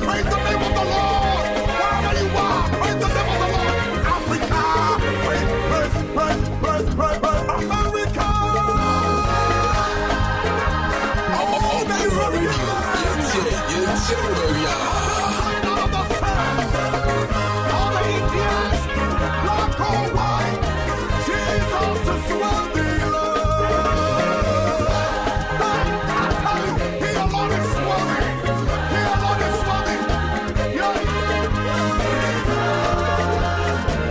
Praise the name of the Lord. Wherever you are, praise the name of the Lord. Africa, praise, praise, praise, praise, praise, praise. America. All the Indians, black or white, Jesus is worthy, Lord. I tell you, He alone is worthy. He alone is worthy. Yeah.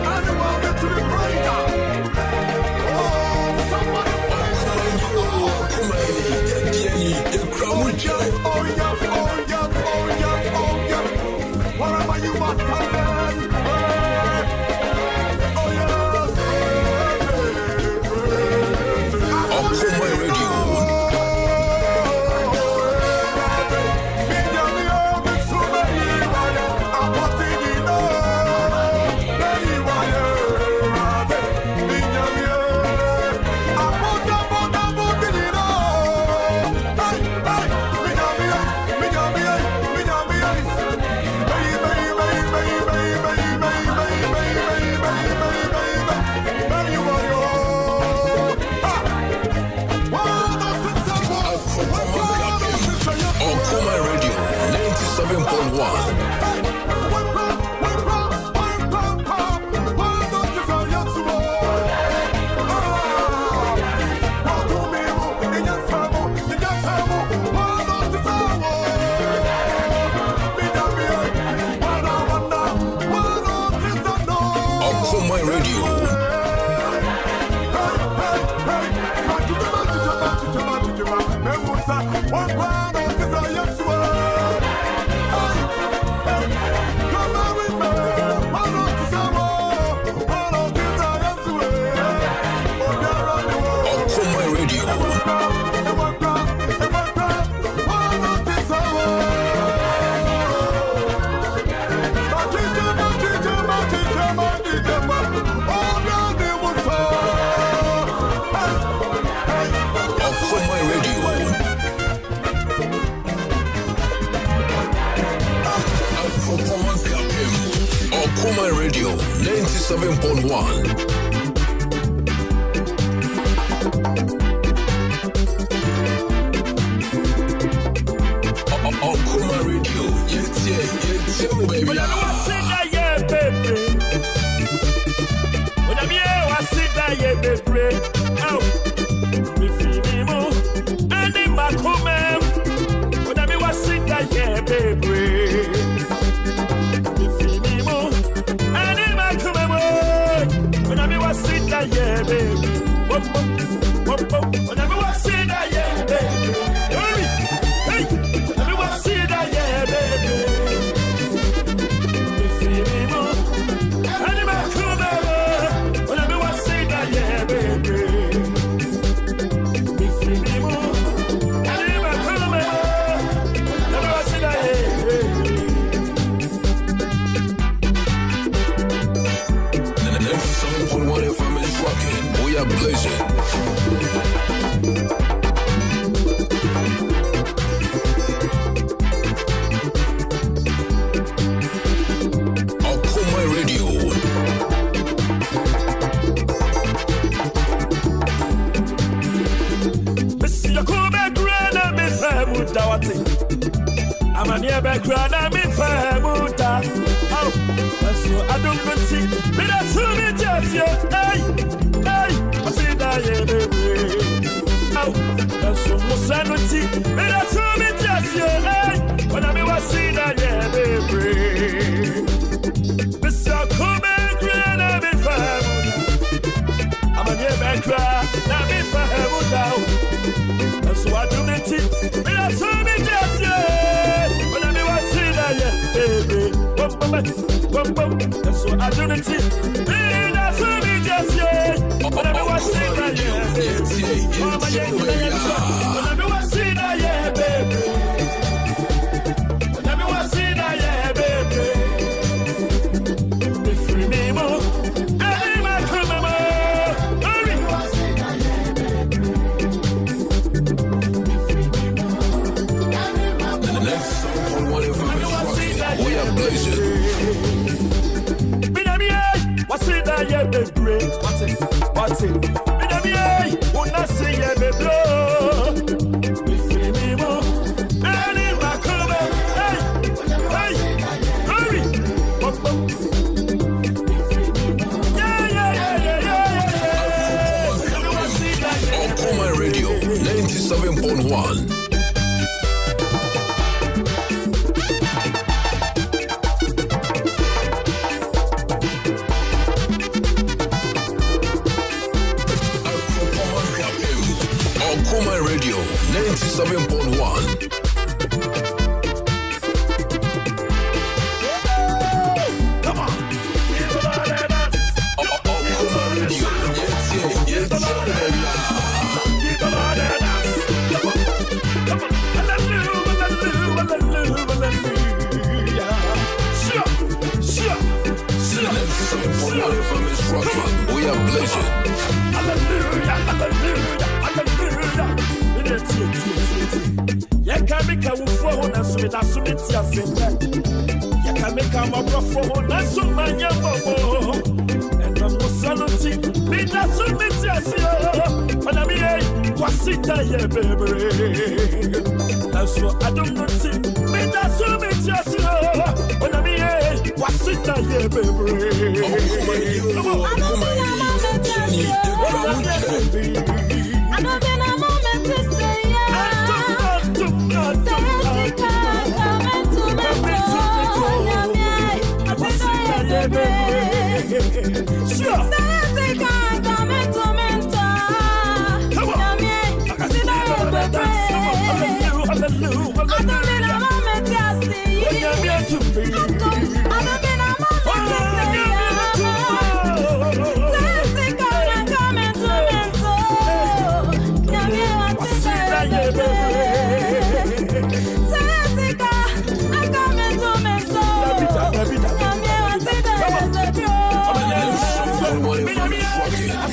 And the world to be praised. Oh, somebody praise the Lord. Oh yes, oh yes, oh yes, oh yes. Wherever you are standing, oh yes. Okoman Radio. Okoman Radio 97.1. Okoman Radio. Okoman Radio 97.1. Okoman Radio, yeah, baby. When I sit there, yeah, baby. When I'm here, I sit there, yeah, baby. Oh, me feel me move, and in my comment. When I'm here, I sit there, yeah, baby. Me feel me move, and in my comment. When I'm here, I sit there, yeah, baby. Whoop, whoop, whoop, whoop. When I'm here, I sit there, yeah, baby. Hurry, hey. We are blazing. Okoman Radio. Missy, you come back around and be fair, Mutawati. I'm a near back around and be fair, Muta. Oh, so I don't see. But that's who me just yet. Hey, hey, I see that, yeah, baby. Oh, that's so much sanity. But that's who me just yet. Hey, when I'm here, I see that, yeah, baby. Missy, you come back around and be fair, Muta. I'm a near back around and be fair, Muta. So I do the tip, but that's who me just yet. When I'm here, I see that, yeah, baby. Bum, bum, bum, bum. So I do the tip, but that's who me just yet. When I'm here, I see that, yeah, baby. When I'm here, I see that, yeah, baby. When I'm here, I see that, yeah, baby. If you need more, I'm my come on. Hurry. The next song on one of are blazing. What's it that you be great? What's it? When I say you be blow, we feel me more. And in my cover, hey, hurry, On Okoman Radio 97.1. Okoman Radio 97.1. come on. Okoman Radio, yes, we are blazing. You can make a phone and so that's what it's your thing. You can make a phone and so many more. And I'm sanity, me that's what it's your thing. But I mean, what's it that you baby? That's what I don't know. Me that's what it's your thing. But I mean, what's it that you baby? Come on, I don't think a moment to say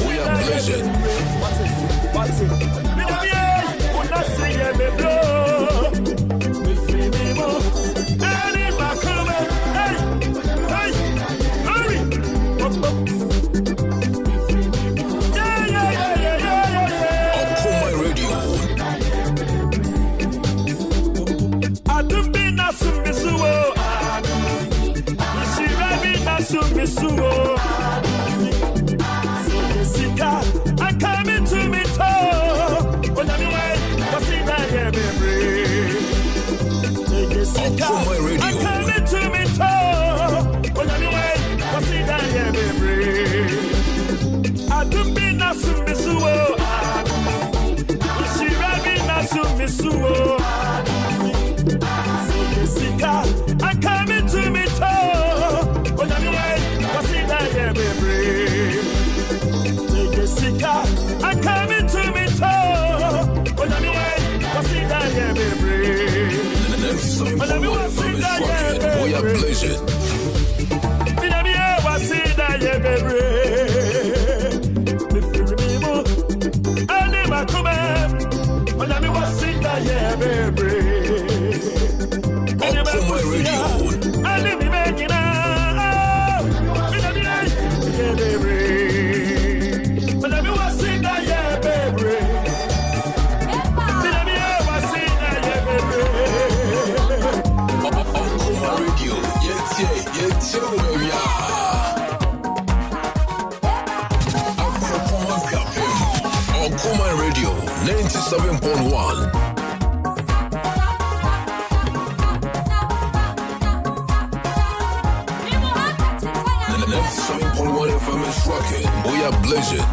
We are blazing. What's it? When I say you be blow, we feel me more. And in my cover, hey, hurry, Okoman Radio. I don't be not so misuo. She rabbit not so misuo. I'm coming to me toe. When I'm away, what's it that you baby? Okoman Radio. I'm coming to me toe. When I'm away, what's it that you baby? I don't be not so misuo. She rabbit not so misuo. I'm coming to me toe. When I'm away, what's it that you baby? I'm coming to me toe. When I'm away, what's it that you baby? We are blazing. When I'm here, what's it that you baby? If you remember, I never come back. When I'm here, what's it that you baby? Okoman Radio. I never make it out. When I'm here, yeah, baby. Okoman Radio 97.1. 97.1 FM is rocking. We are blazing.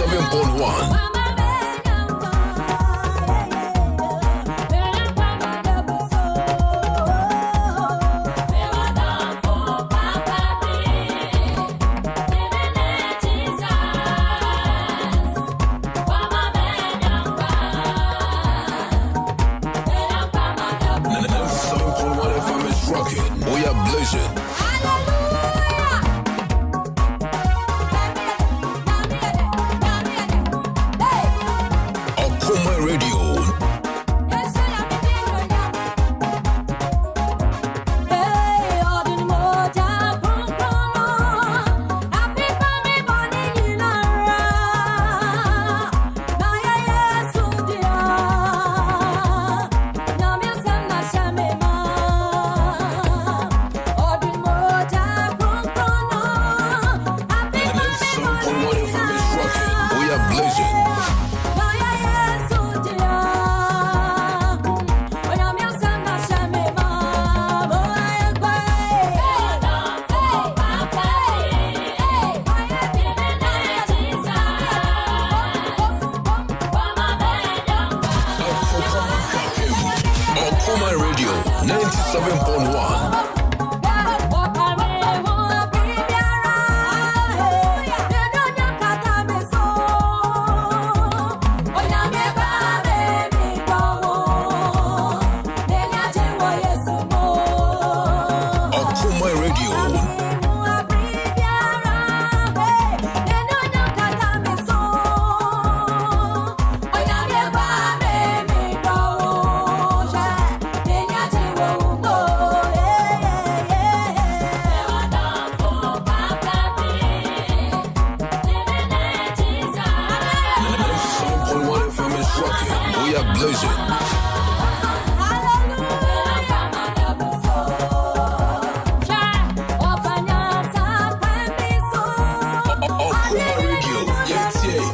97.1. We are blazing. Okoman Radio. Okoman Radio 97.1. Okoman Radio. We are blazing. Okoman Radio. Yes, baby.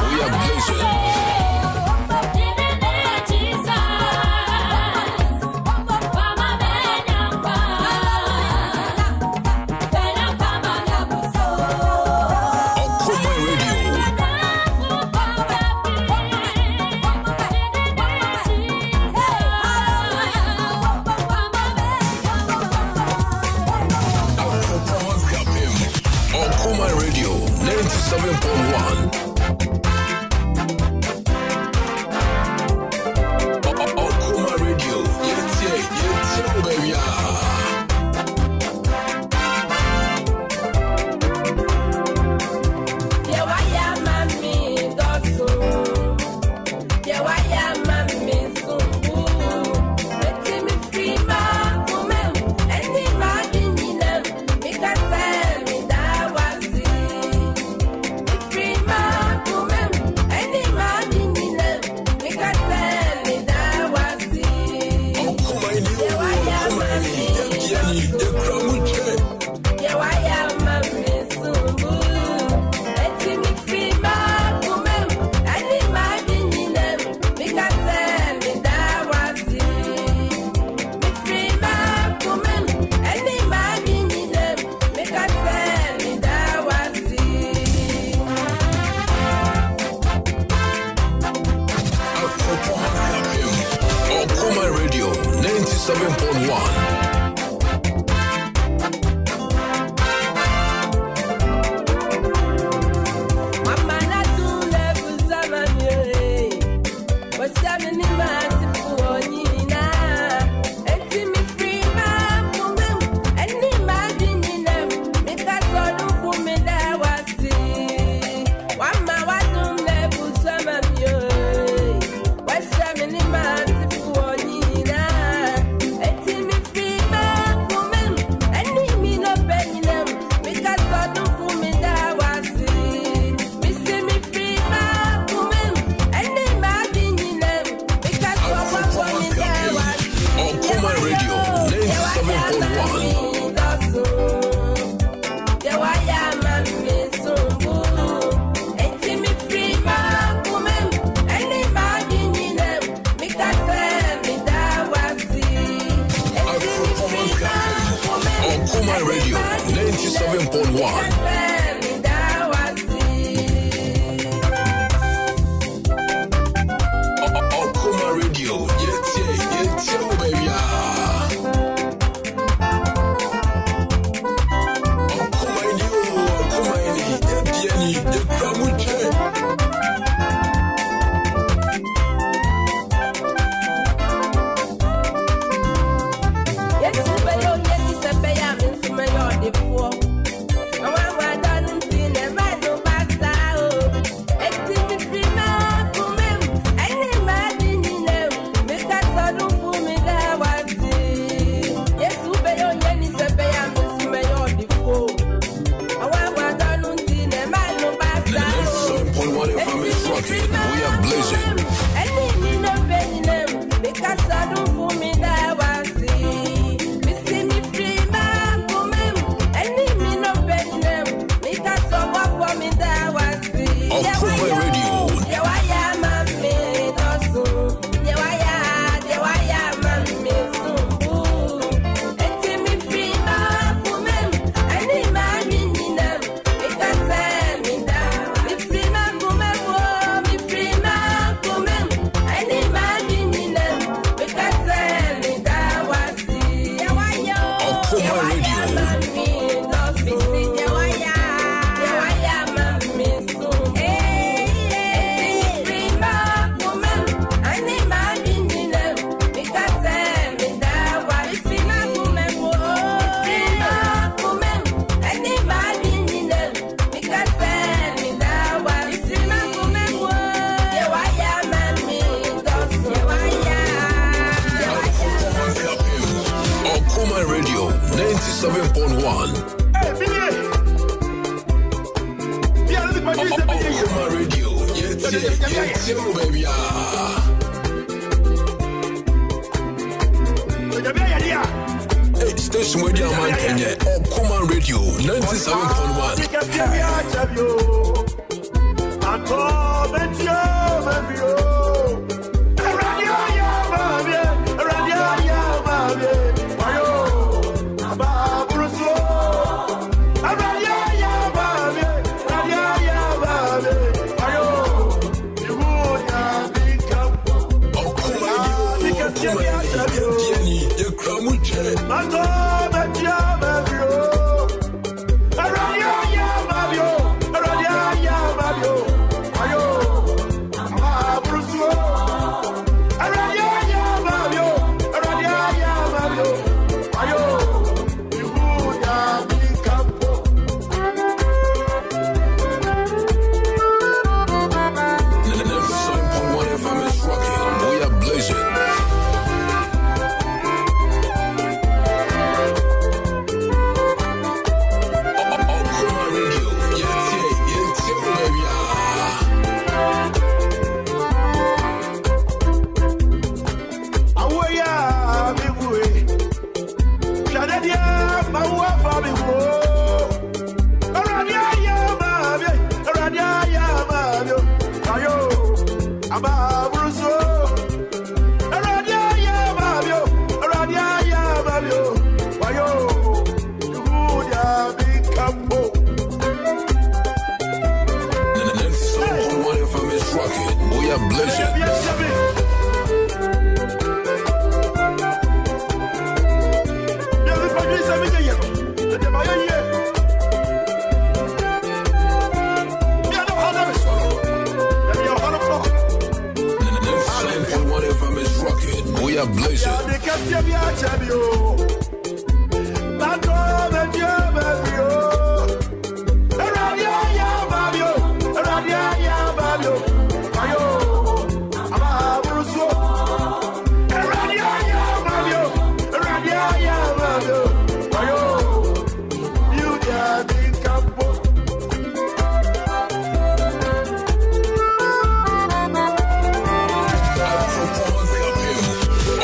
We are blazing. Okoman Radio. Okoman Radio 97.1. Okoman Radio. Yes, baby. Okoman Radio 97.1. What's happening? Okoman Radio 97.1. Okoman Radio 97.1. Okoman Radio, baby. Hey, station with your man Kenya. Okoman Radio 97.1.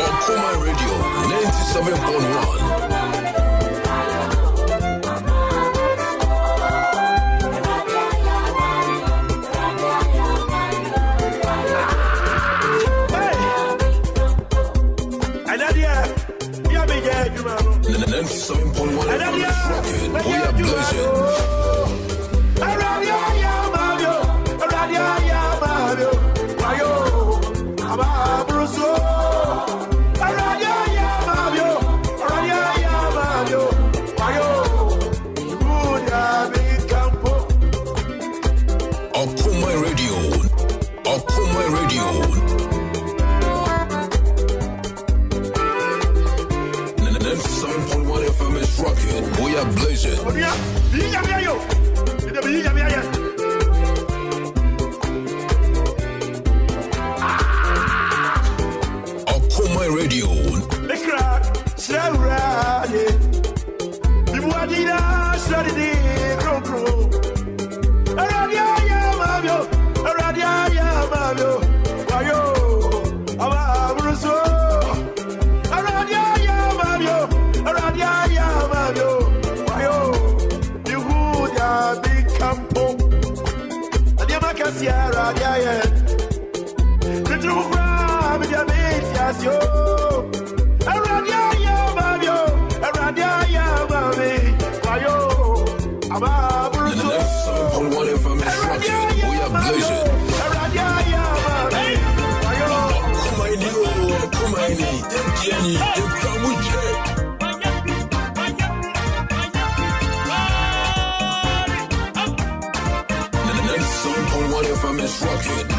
Okoman Radio 97.1. 97.1 FM is rocking. We are blazing. Okoman Radio. Okoman Radio. 97.1 FM is rocking. We are blazing. Okoman Radio.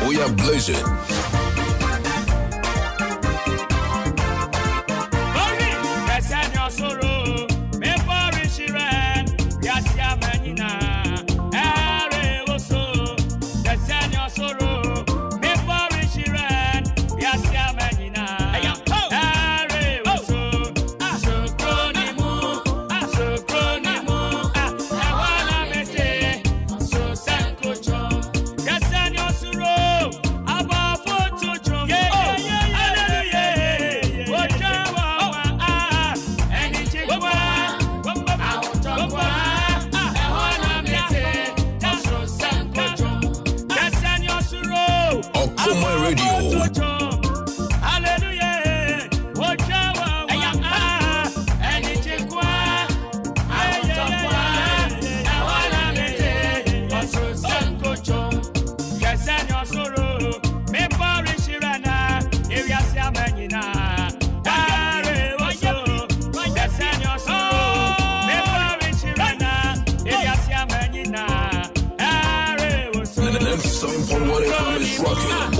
We are blazing.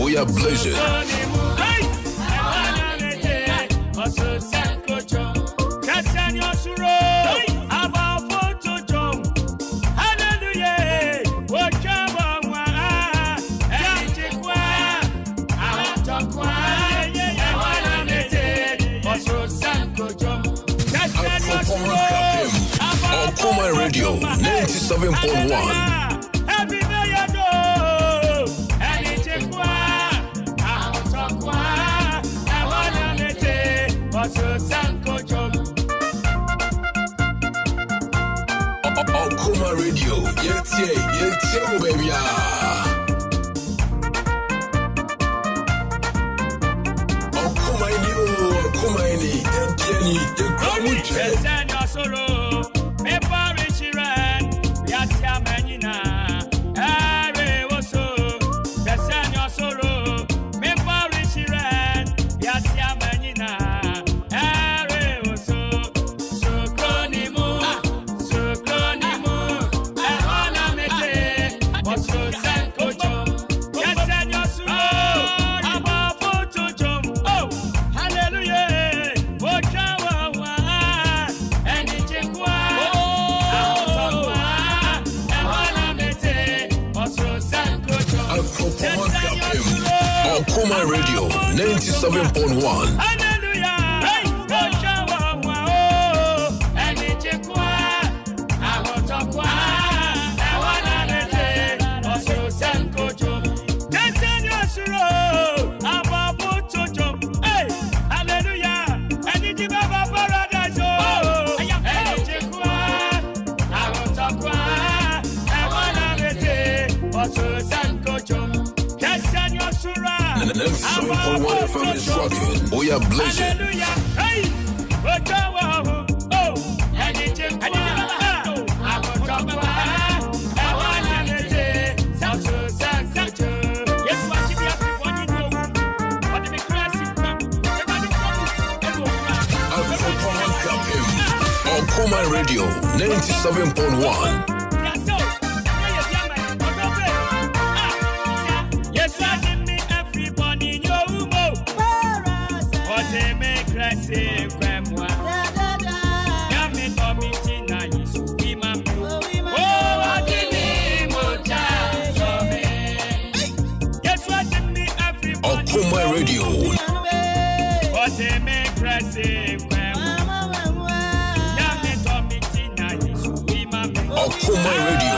We are blazing. Okoman Radio 97.1. Okoman Radio, yeah, baby. Okoman, Okoman Radio 97.1. FM is rocking. We are blazing. Hallelujah. Hey, Okoman Radio 97.1. Yes, I give me everybody in your room. What they make crazy, grandma. Yami Tommy Tina is Imam. Oh, I give me more time. Yes, I give me everybody. Okoman Radio. What they make crazy, grandma. Yami Tommy Tina is Imam. Okoman Radio.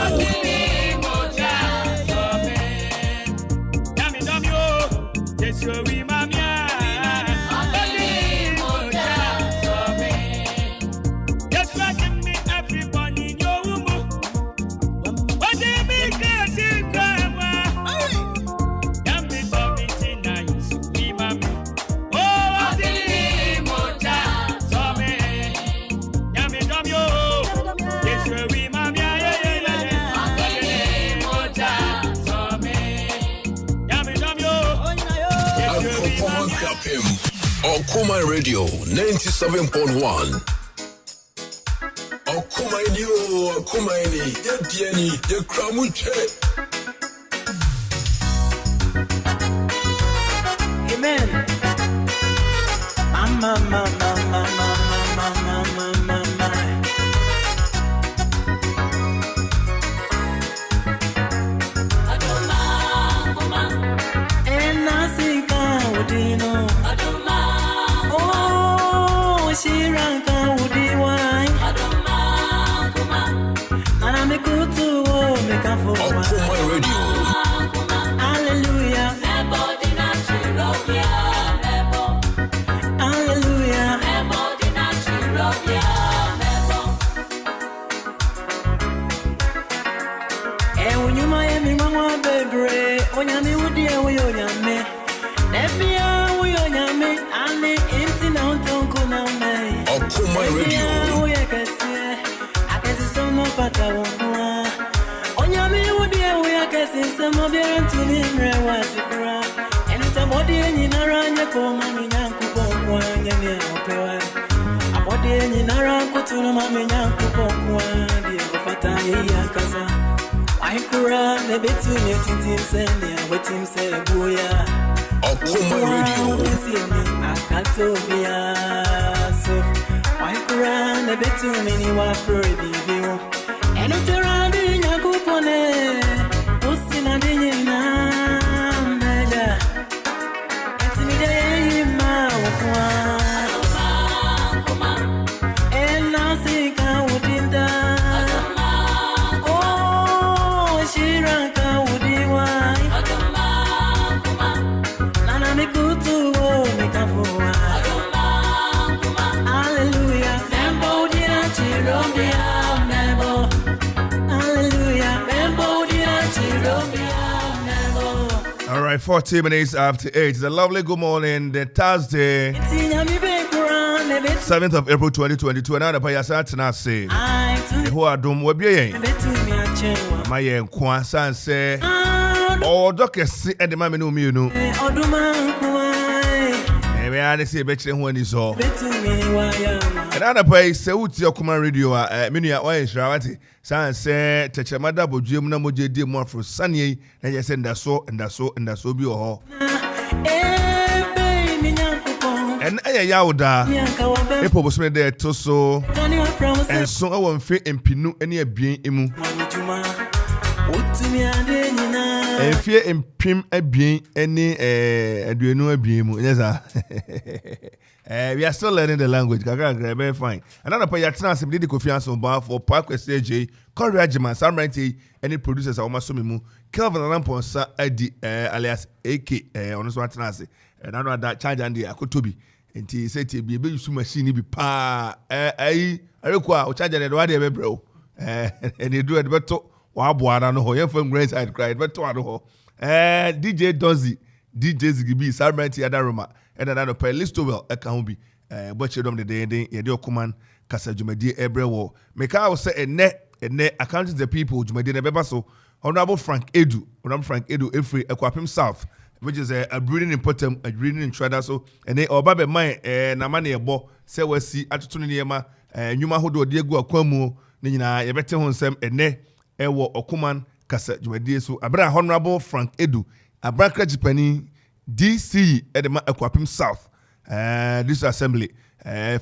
Okoman Radio 97.1. Okoman yo, Okoman ni, ye dieni, ye kramuche. Amen. Mama. And I think I would know. Shiranka udi wai Nana me kutu o me kafo Okoman Radio. Hallelujah. Hallelujah. Unyuma yemi mwa bebre Onyame udi e uyo nyame Nepia uyo nyame Ane imti na untonko na ume Okoman Radio. Uye kese Akesi sono pata wongwa Onyame udi e uye kese Semo biara ntuni mrewa sikura Enita modi enyi naranye Koma minyanku pokwa Nyemi ya opewa Amodi enyi naranku Tunu mami nyanku pokwa Diye kufata yeye kaza Aikura nebetu netintim seni awetim se buya Okoman Radio. Akatobia so Aikura nebetu mini wa probibiu Enoterandi nyakupone Usina dinyina meja Etimide yima wakwa Enasika udinda Shiranka udiwai Nana me kutu o me kafua Hallelujah. Membo dina chirombia membo. Hallelujah. Membo dina chirombia membo. All right, 14 minutes after 8. It's a lovely good morning. The Thursday, 7th of April 2022. And now the Payasa Tanase. Who are doing what be my Kwan San say, oh, Doctor see at the Mammy no me, you know. Maybe I say better when is all. Another place, say, what's your Okoman Radio? Minia, why is Ravati? San say, Techamada, but Jim Namoje did more for Sunny, and you send that so and that so and that so be all. And Yauda, people was made there to so, and so I won't fit in Pinu any being imu. And fear in Pim a being any do you know a beam? Yes, we are still learning the language. Very fine. Another part, Yatana did the Kofi Ansong Baffour for Park SJ, Corey Regiment, Sam Ranty, any producers are Masumimu, Kelvin Lamponsa, alias AK, on this one, and I know that charge and the Akotobi. And he said to be able to machine be pa I require charge and the way bro. And he do it better. Wabwana no ho from Grand Side cried but to DJ Dozy DJ Zigibi Sarbanti Adaroma and another pay list well account be but you the day ye do Okoman Kasa Jumadi Ebrewo make I say a net accounting the people Jumadi Nebebaso Honorable Frank Edu Efri Equapim South, which is a breeding in Potem, a breeding in Tradaso, and they obabe mine na money a bo say we see at Tuniyama nnwuma hodo de egu akwamu ne nyina yebete ho nsem ene ewo Okoman Kasa dwumadie so abra Honorable Frank Edu abrakra jipani DC edema Akwapim South this assembly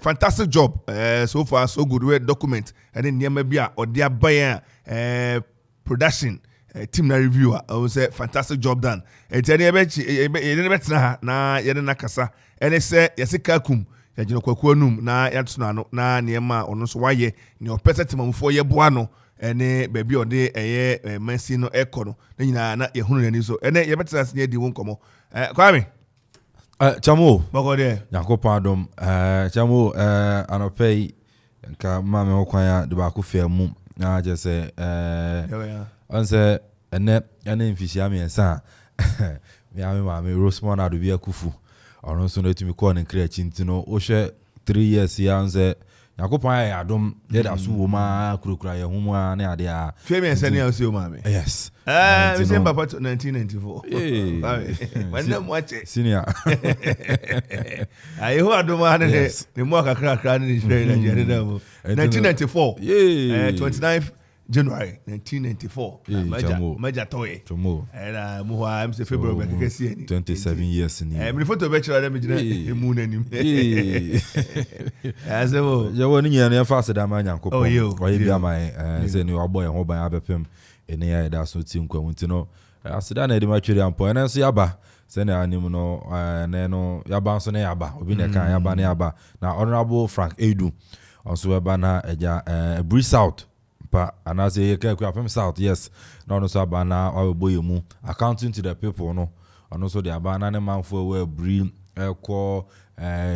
fantastic job so far so good we document and then niam bia ode aban production team na reviewer I say fantastic job done etene betena na yede na kasa ene se yesika kum yagino kwakuo num na yatuna no na niema ono so waye ne opese temamfo ye boa no ene baby ode eye mansi no eko no nyina na yehunu nani so ene yebetena se di wonkomo kwame chamo bogode yakopon adom chamo anopei nka mame hokwan de ba ko fam na je se onse ene mfishia me ensa me Rosemont adobi akufu ono so na tumi call nkra chintino o hwe 3 years ya onse yakopon ya adom de da so wo ma kurukura ye humu na ade a fame ensa ni o mame yes we say papa 1994 when mwache senior ayi ho adoma ne mo kakra ne shire na jere da 1994 29th January 1994 Major Toy and muha MC February be kesi ani 27 years ni me photo be chira me jina emu nanim aso je woni nyane ya fast da ma nyankopon oye bia mai se ni oboy ho ban abepem ene ya da so ti nkwa nti no asida na edi ma twere ampo ene so yaba se na anim no ne no yaba so ne yaba obi ne kan yaba ne yaba na Honorable Frank Edu also yaba na eja Breeze South pa anase ye ka Akwapim South yes na ono so aba na oboye mu accounting to the people no ono so de aba na ne manfo we bri ekọ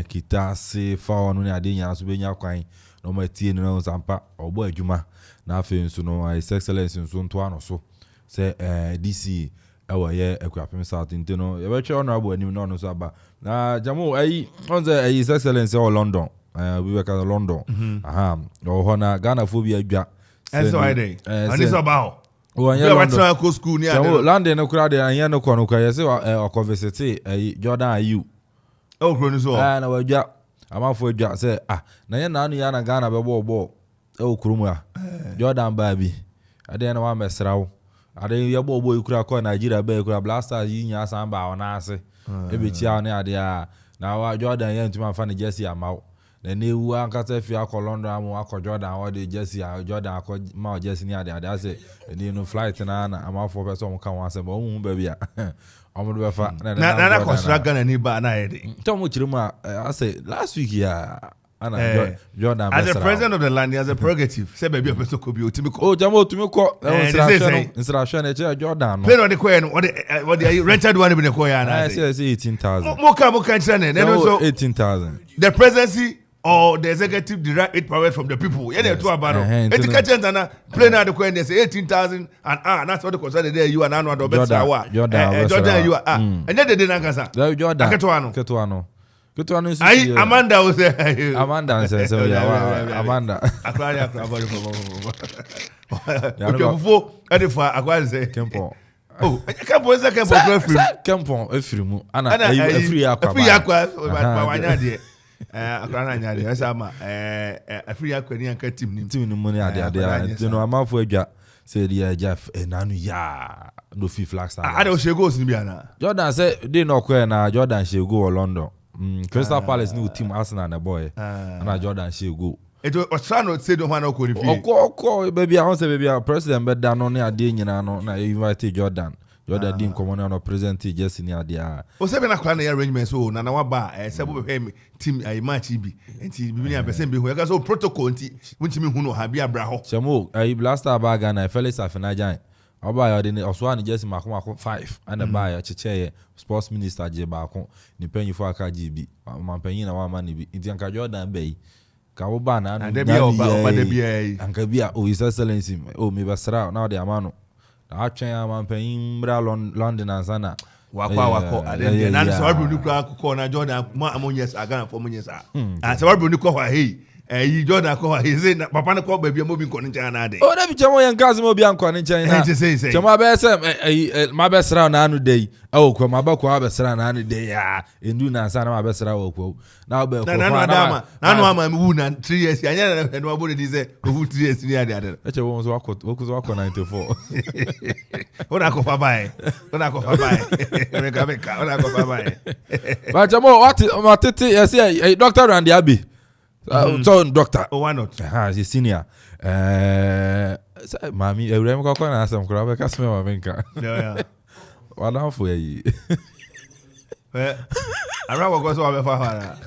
kitase fa onu ne ade nya so benya kwan no matie no sampa obo adwuma na afi nso no his excellence nso nto ano so se DC ewa ye Akwapim South ntino ye betwe honorable anim no ono so aba na jamo onze his excellence o London we were in London aha o hona Ghana phobia adwa so I dey and it's about o anya London ko school ni ade London no kura de anya no kono kwa ye se o visit Jordan ayu o kro ni so na wadwa amafo adwa se na ye na anu ya na Ghana be bo o krumu a Jordan ba bi ade na wa mesrawo ade ye bo ikura ko Nigeria be ikura Blasters yi nya san ba ona ase ebetia na ade a na wa Jordan ye ntuma fa ne jersey amawo na newu ankasa fi akọ London amu akọ Jordan o de jersey Jordan akọ ma jersey ni ade ase ni no flight na amafo person mo kan wan se mo hu ba bia omo do fa na kosra Ghana ni ba na yede to mo chiri mu ase last week ya ana Jordan as the president of the land he has a prerogative say baby opeso ko bi otimi ko jamo otimi ko instruction e che Jordan no play on the coin what the rented one be the coin na I say 18,000 mo kan chane then also 18,000 the presidency or the executive derive it power from the people. Yeah, to about it. It's catching and play now the coin. They say 18,000 and that's what the concern there. You and I know the best hour. Jordan, you are and then they didn't answer. Jordan, Ketuano. I Amanda was there. Amanda says, Amanda. Before edify, I was say Kempo. Oh, I can't put a Kempo, a free aqua. Akrana nyade asama afiri akwani anka team ni money ade no amafo adwa say dia Jeff enanu ya no fi flags ade o shegos ni bia na Jordan say dey no kwa na Jordan shego o London Crystal Palace ni team Arsenal na boy na Jordan shego eto o try no say do hwana ko ni fi okọ baby I want say baby president be da no ne ade nyina no na invite Jordan din komo na present just ni ade a o se be na kwa na arrangement so na wa ba se bo be team ai match bi enti bi ni abesen bi ho ya so protocol enti wuntimi hu no ha bi abra ho chamo ai blaster ba ga na Felix Afenajan oba ya de oswa ni just makoma 5 and ba ya cheche sports minister je ba ko ni panyifo aka GB mampanyin na wa ma ni bi enti anka Jordan be ka wo ba na and be oba de bi ai anka bia o his excellency o me basra na de amano atwen ampanyin bra London ansana wako na so wabru ni kwa ko na Jordan ma amonyes agana for monyes se wabru ni ko hey you Jordan ko he say papa no ko ba bia mo bi nko ncha na ade o na bi chamo yan kazi mo bi anko ne nchen na chamo abese ma besra na anu dey o ko ma ba ko abesra na anu dey ya endu na nsa na ma besra o ko na be ko na anu ama mi wu na 3 years anya na no abo dey say wu 3 years ni ade e che wo so wako 94 ona ko papa e ona ko papa e ba chamo what tete yes doctor Randy Abi so doctor why not he senior mami ewrem ko na asem kura be kasme ma menka yeah wala fo yi ara wo go so wa be fa fara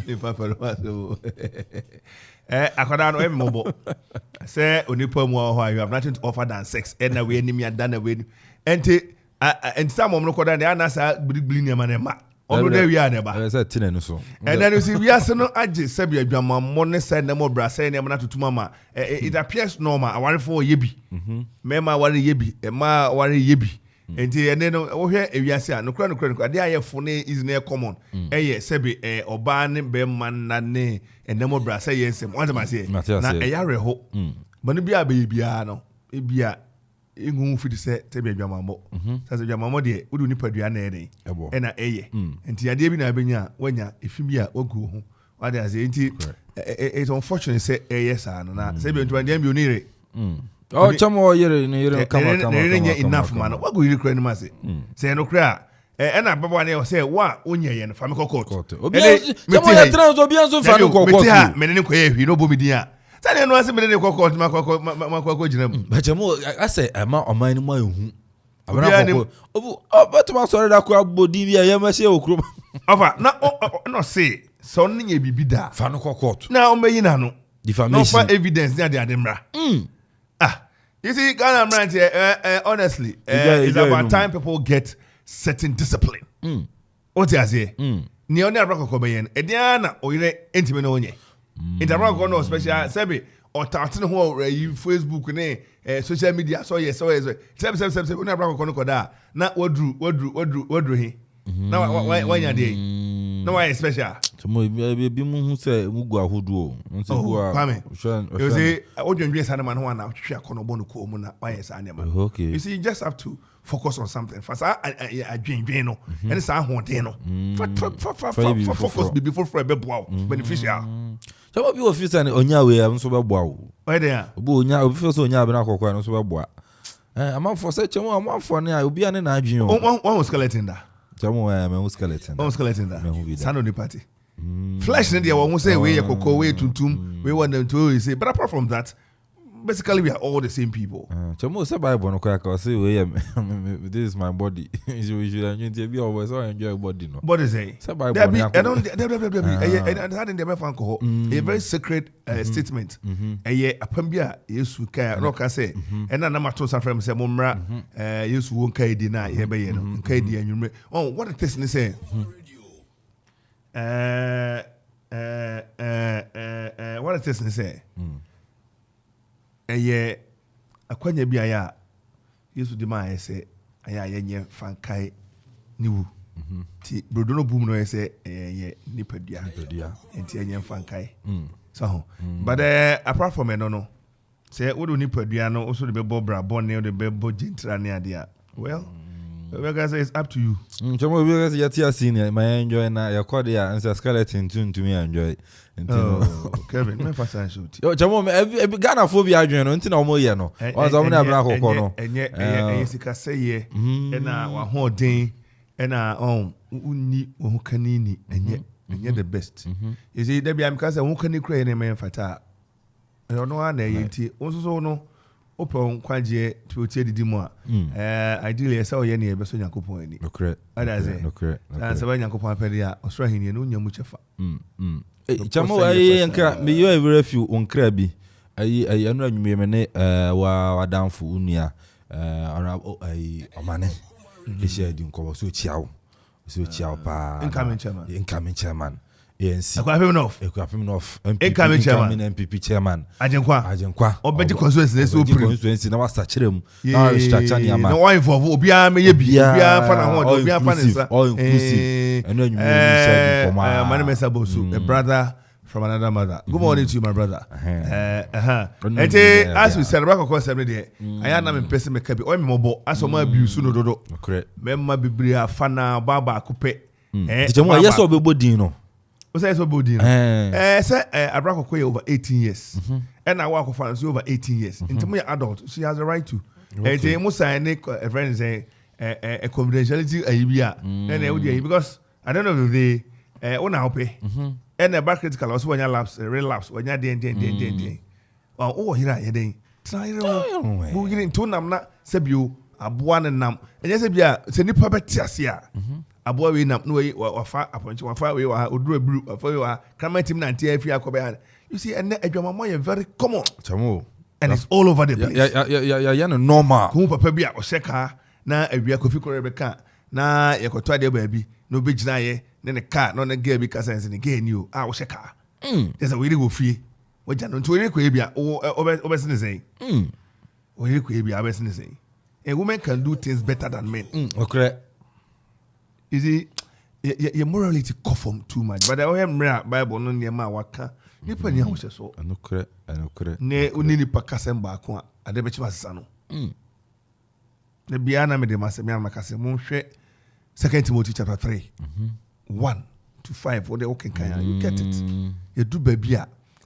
ni papa ro so akoda no emmobo say onipa mu ho you have nothing to offer than sex and na we anim ya dan na we enti some no koda na na sa gbili ni ma na ma ono da wi ana ba say tinenu so and then you see we are no age sabi adwama mo ne say na mo bra say na na tutuma ma it appears normal aware for yebi mema ware yebi ma ware yebi enti ene no wo hwe ewiase a no kura de ayefo ne is na common eye sabi oba ne be man na ne ene mo bra say yensem want ma say na eyare ho manu bia be bia no ebia engu fiti se tebe adwamambo sase adwamambo de wudu ni padua na ene ena eye enti ade bi na benya wanya efimi a wagu ho wade ase enti it's unfortunate say eye sa no na se be ntu ande bi onire oh chamo yere kama enough man wagu yire kra ni ma se no kra ena baba ne say wa onye ye no fami kokot obi chamo ya trans obi anso fami kokot meti ha menene ko ye hwi no bo mi din a tani no ase menene kokot makoko gina mu ba chamo ase ama oman ni mu ehu abana kokot obu obatuma sore da ko abodi bi ya ma se okuro ofa na no say so nye bibi da fami kokot na o meyi na no defamation no for evidence na de mra you see Ghana man honestly it's about time people get certain discipline what you say ni oni abrakoko beyen ediana oyire entime na onye interabrakoko no special sabi o tatene ho Facebook ne social media so yes sabi oni abrakoko no koda na wadru he na wanya dey na why special so mo bi mu hu se mu gu ahodo o nse gu a you see odwendwe sana man ho na hwehwe akono bonu ko mu na why sa anya man okay you see you just have to focus on something for sa adwendwen no and sa hoden no focus before for be boa beneficial so mo bi officer onya we am so be boa o why there obo onya officer onya be na kokwa no so be boa amamfo se chemo amamfo ne a obi ane na adwen o one skeleton da chamo me skeleton da sano ni party flesh in there won't say we koko we tuntum we want them to say but apart from that basically we are all the same people chamo say bible no kwaka say we this is my body you should enjoy be always so enjoy body no body say bible I don't had in the me fan ko a very sacred statement apam bia yesu ka no ka say na na mato sa frem say momra yesu won ka edi na ye be ye no ka edi anwumre what the person say what the person say akwanya bi aya yesu di ma ese aya yenye fankai niwu ti brodo no boom no ese ye nipadua enti yenye fankai so but apart from no say we do nipadua no also the bebo bra bonne the bebo gentra ne ade well because it's up to you chamo because yatia senior my enjoy na yakode ya answer skeleton to me enjoy Kevin me fasa shoot yo chamo Ghana phobia adwen no ntina omo ye no ozo mo na bra kokko no enye sika seye na wa ho den na unni wo kanini enye the best you see there be am because wo kani kra ne me fata no na yenti onso no open kwaje to tie didi mu a ideally esa o ye ne be so yakopon ani okay okay and se ba yakopon apede a osoro hini no nyamu chefa chamo ayi nka me yo every few onkra bi ayi anu anwume me ne wa danfo unia ayi omane esia di nko so chiawo pa incoming chairman ANC Ekwafim North incoming chairman MPP chairman Ajenkwa obedi constituency so pre constituency na wasa kirem na restructure ni ama no one involve obia meye bi obia fa na ho obia fa nsa all inclusive enu anwume ni share di koma mane mesa bosu a brother from another mother. Good morning to you, my brother. And as we said, about course every day, I am in person make up or mobile as my abuse no do. Correct. Memma biblia fana baba coupe. Yes, or Bodino. What's that so Bodino? Say Abrako over 18 years. And I work for over 18 years. Into my adult, she has a right to. And they must sign a friend say a confidentiality because I don't know if they own our pay. And the back critical also when you lapse, relapse, when you're den. Oh, here I am. Try moving into Namna, Sebu, a buan and nam. And yes, send you puppet Tiasia. A boy we not know or far upon you, far away, or do a brew, or for you are coming to Nanti if you are covered. You see, and your mamma very common. And it's all over the place. Yeah, normal. Who papa be a sheka, na a beer coffee Rebecca, na a cotodia baby, no bitch na then a car, not a gay because I again you, I was a car. There's a really good fee. What you don't to a quabia or obesity say. Or you could be obesity say. A woman can do things better than men. Okay. You see, your morality conform too much, but I am rare Bible no near my waka. You put your house so. I know correct. Ne unini pakasemba kwa adebechi masano. The biana me de masemian makase mo hwe 2 Timothy chapter 3. 1 to 5 for the okay kan you get it. You do baby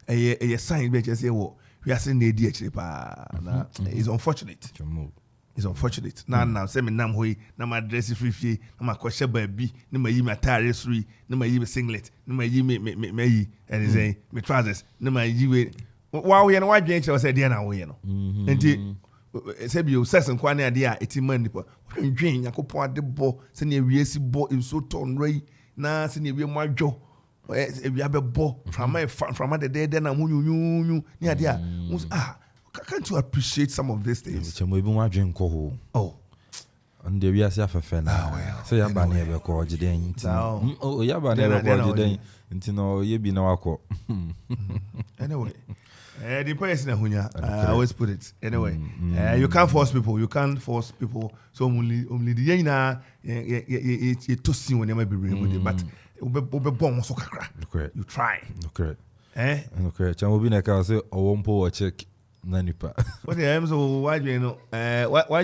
a sign be just say wo we are saying dey actually pa na is unfortunate. It's unfortunate. Now say me nam hoyi na ma dress free na ma kwhye baby na ma yi me attire suri na ma yi me singlet na ma yi me yi and say me trousers na ma yi we wa we na wa dwen che say dey na wo ye no. Enti say bi o sex nkwa na dey a eti man nipa dwen yakopon ade bo se na wiesi bo inso ton rai na se na wie mo adwo e abɛ bo from the day na munyu ni ade a can't you appreciate some of these things? Oh. And the real self now. So you ban never call Jiden. Oh, you ban never call Jiden. Until you be no alcohol. Anyway, the person I always put it. Anyway, you can't force people. So only the yena you to see when you might be real, but you try. Okay. Okay. Chamu bi na ka say owompo o check. Nanipa. What the am so why you know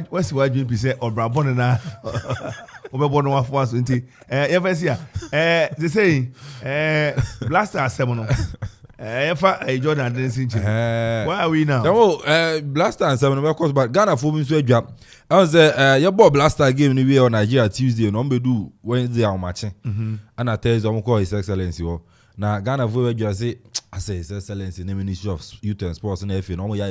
what's why you be say obrabon na obebon one for us nti ever see they say blaster 7 no ever Jordan dancing why are we now blaster 7 no because but Ghana for me so adwa I was your ball blaster game ni we on Nigeria Tuesday no be do Wednesday am match and I tell you call his excellency na Ghana for adwa say I say His Excellency in the Ministry of Youth and Sports and FA. No more you're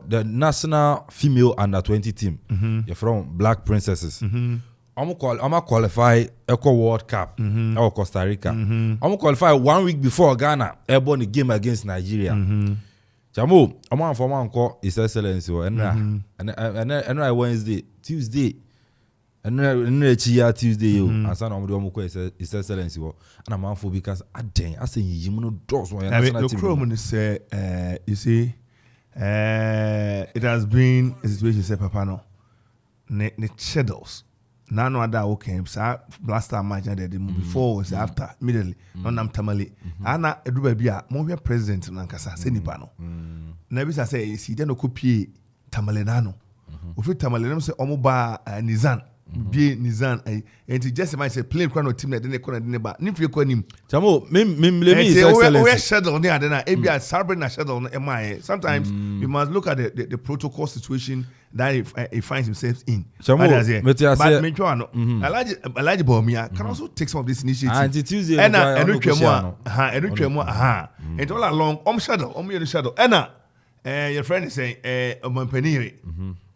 the national female under 20 team. You're from Black Princesses. I'm qualify Eco World Cup or Costa Rica. I'm qualify 1 week before Ghana airborne game against Nigeria. Jamo, I'm for one call His Excellency and Wednesday, Tuesday. And Tuesday, and son of the His Excellency, and I'm for because I say you know doors. You see, it has been a situation. Say, Papa, no, the shadows. None of that okay. So blaster match that the before was after immediately. No, I'm tamale. Ana edu baby a mo president na nkasa se nipa no. Na bi say si de no kopie tamale nano. Ofi tamale no say omo ba Nizan. Be Nizan and just might say play crown team that didn't corner the bar. Nifio Konim. Chamo, me schedule near the ABI Sabrin schedule. Sometimes you must look at the protocol situation that he finds himself in. Chamo, but I like Bomia can also take some of this initiative. And Tuesday, and all along, shadow. And your friend is saying, Penny.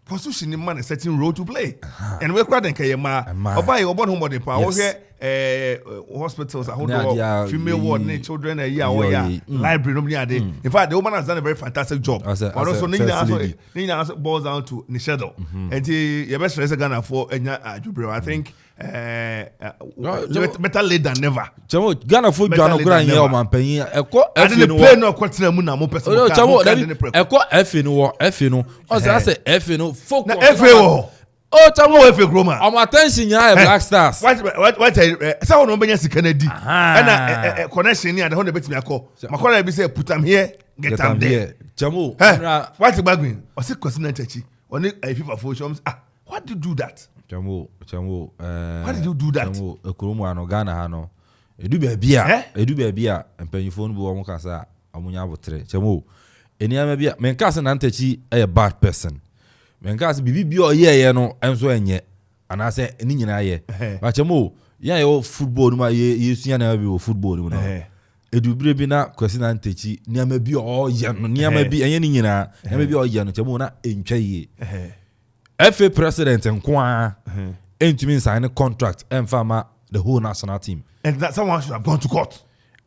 Position in man a certain role to play. And we're quite Kayama. Or buy one home power here, hospitals, a whole female ward, children, a year library. In fact, the woman has done a very fantastic job. But also, Nina boils down to Nishadow. And your best friend is Ghana for Jubro. I think better late than never. Ghana food, Ghana Grand Yeoman Penny. I didn't play no question. Muna F in I say F in folk Oh, chamo Efe Groma. I'm attention ya Black Stars. What someone no benya Kennedy. And connection here the 100 bit me call. Makola be say put am here, get am there. Chamo. What's the bagwin? O se kwesi na ntachi. Oni FIFA for shows. Why did you do that? Chamo. Why did you do that? Chamo ekurumu ano Ghana ha no. Edu baabi a empanyifo no bi wo kasa amunya abotre. Chamo. Eniama bia menkasa na ntachi a bad person. Menkasa bibi bi o ye no enso enye. Anase ni nyina ye. Ba chamo ya yo football no ma ye sua na bi o football no. Edubire bi na kwesi na ntachi niama bi o ye no niama bi enye ni nyina niama bi o ye no chamo na entwa ye. FA president nkwa entumi sign contract emfama the whole national team. And that someone should have gone to court.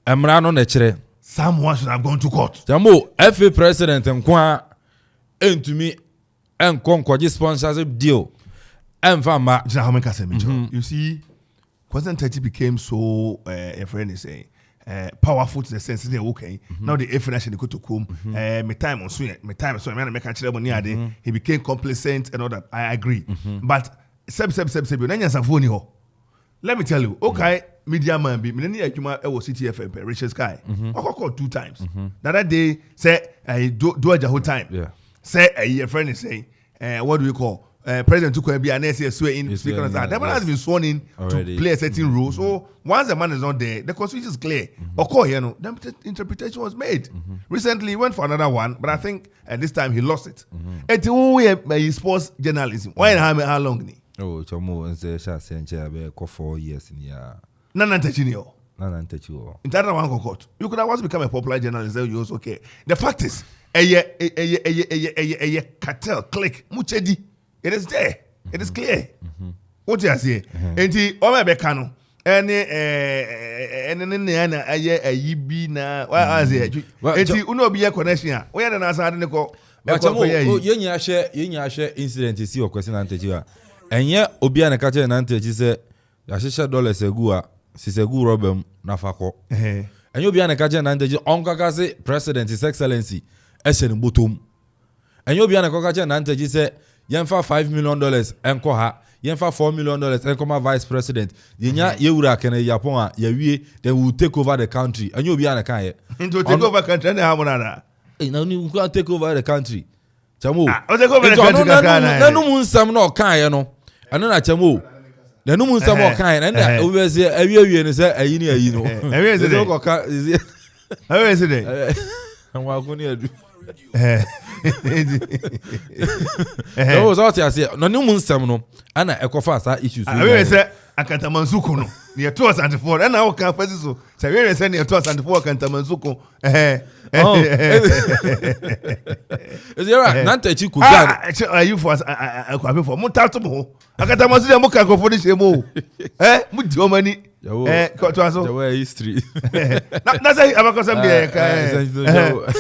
Emra no na kire. Someone should have gone to court. Jambo FA president nkwa entumi enkonkwaji sponsorship deal. Emfama Okoman Kasa You see, Kwesi Ntachi became so a friend is saying powerful to the sense that okay. Now the FA national go to come. My time on swing. I make a chile money ade. He became complacent and all that. I agree. But let me tell you, okay, media man be me ni akuma e wo CTFM Richard Sky. I called 2 times. The other day say I do a whole time. Yeah. Say a friend is saying what do we call President took be an SC swearing speaker on that. The man has been sworn in to play a certain role. So once the man is not there, the constitution is clear. The interpretation was made. Recently he went for another one, but I think at this time he lost it. It's we sports journalism. Why how long ni? Oh, chamo nse sha senche be ko 4 years ni ya. Nana Ntachinio. In that one court, you could have once become a popular journalist. You also okay. The fact is, a cartel click muchedi. It is there. It is clear. What you say? Enti o me be kanu. Ene yibi na wa aze. Enti uno bi connection. We ya na asa de ko. Yenya hye incident si Kwesi Ntachi a. Enye obi a na ka che Ntachi se ya hye dollars egu a sisegu robem na fakọ. Enye obi a na ka che Ntachi onkaka se president his excellency ehye ni botom. Enye obi a na ka che Ntachi se yemfa $5 million enko ha yemfa $4 million enko ma vice president yenya yewura kene Japan a yawie then will take over the country. Enye obi a na kan ye into take over country na ha monana. Now you can take over the country. Chamo. Take over the country na no mun sam na okan no. Ano na chamo. Na no mun sam okan na we say awie ni say ayi ni ayi no. Awie say dey. Awie say dey. Anwa ko ni adu. No was out here say no mun sam no ana ekofa sa issues. Awie say akantamansuku no. Near 204 and now can pass so. Say we say near 204 akantamansuku. Is there right? Ntachi kuja. Are you for akwabe for mutato mo. Akatamansu dem ka go for this mo. Mu di o mani. To aso. The way history. Na say abakosam dey ka.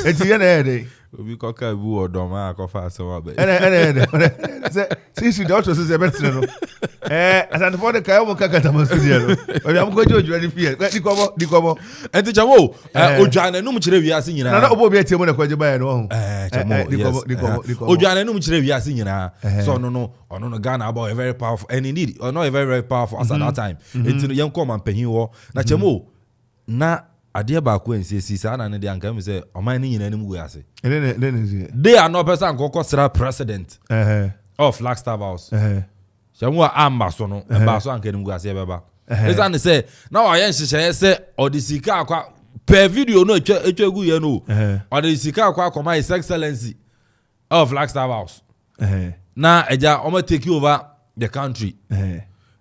Eti ye na dey. Obi koka bu odoma akofa aso ba. Say since the auto say better no. As for the kai mo ka akatamansu dey no. Obi am ko jojo ni fear. Di komo. Enti chamo odwane no mu kire wiase nyina. Na obo bi etie mo na kwaje ba ya no. Chamo. Di komo. Odwane no mu kire wiase nyina. So no Ghana about a very powerful and indeed or not a very powerful as at that time. Enti yen ko man panyin wo. Na chamo na ade ba ko ensi sa na ne de anka me say oman ni nyina nim wiase. They are not person ko sra president of Flagstaff House. Chamo amba so no ba so anka nim wiase beba. Esa ne say na wa yen hyehyɛ say odisika akwa per video no etwa gu ye no. Odisika akwa his excellency of Flagstaff House. Na eja omo take over the country.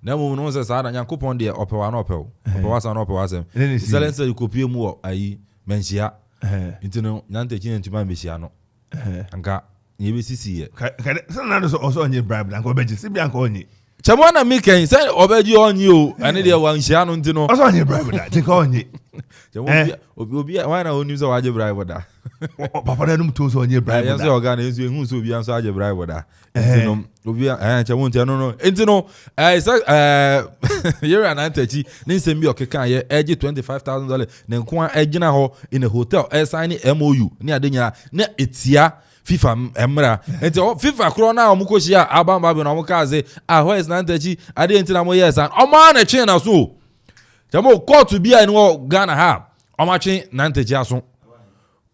Na mo no say sa na Nyankopon de opewa na opew. Opewa sa na opewa sem. Excellency you kopie mu ayi menhia. Intino Ntachi ntuma mehia no. Anka ye be sisi ye. Say na so also onye bribe na ko beji. Si bi anka onye. Chamo na mi ken say obeji onye o. Ane de wan hia no ntino. Also onye bribe da. Think onye. Chamo obi why na oni so waje bribe da. Papa na num to so onye bribe da. Yan so oga na ensu ehun so obi an so waje bribe da. Ntino obi chamo ntino no. Ntino Yera Ntachi ni nsem bi okeka ye eje $25,000 na nko agina ho in a hotel sign MOU ni ade nya na etia FIFA emra enti FIFA kro na omuko hia abamba bi na omuka ze where is Nantechi ade enti na mo yes and omo na twen na so jamo court bi a ni wo Ghana ha omo twen Nantechi aso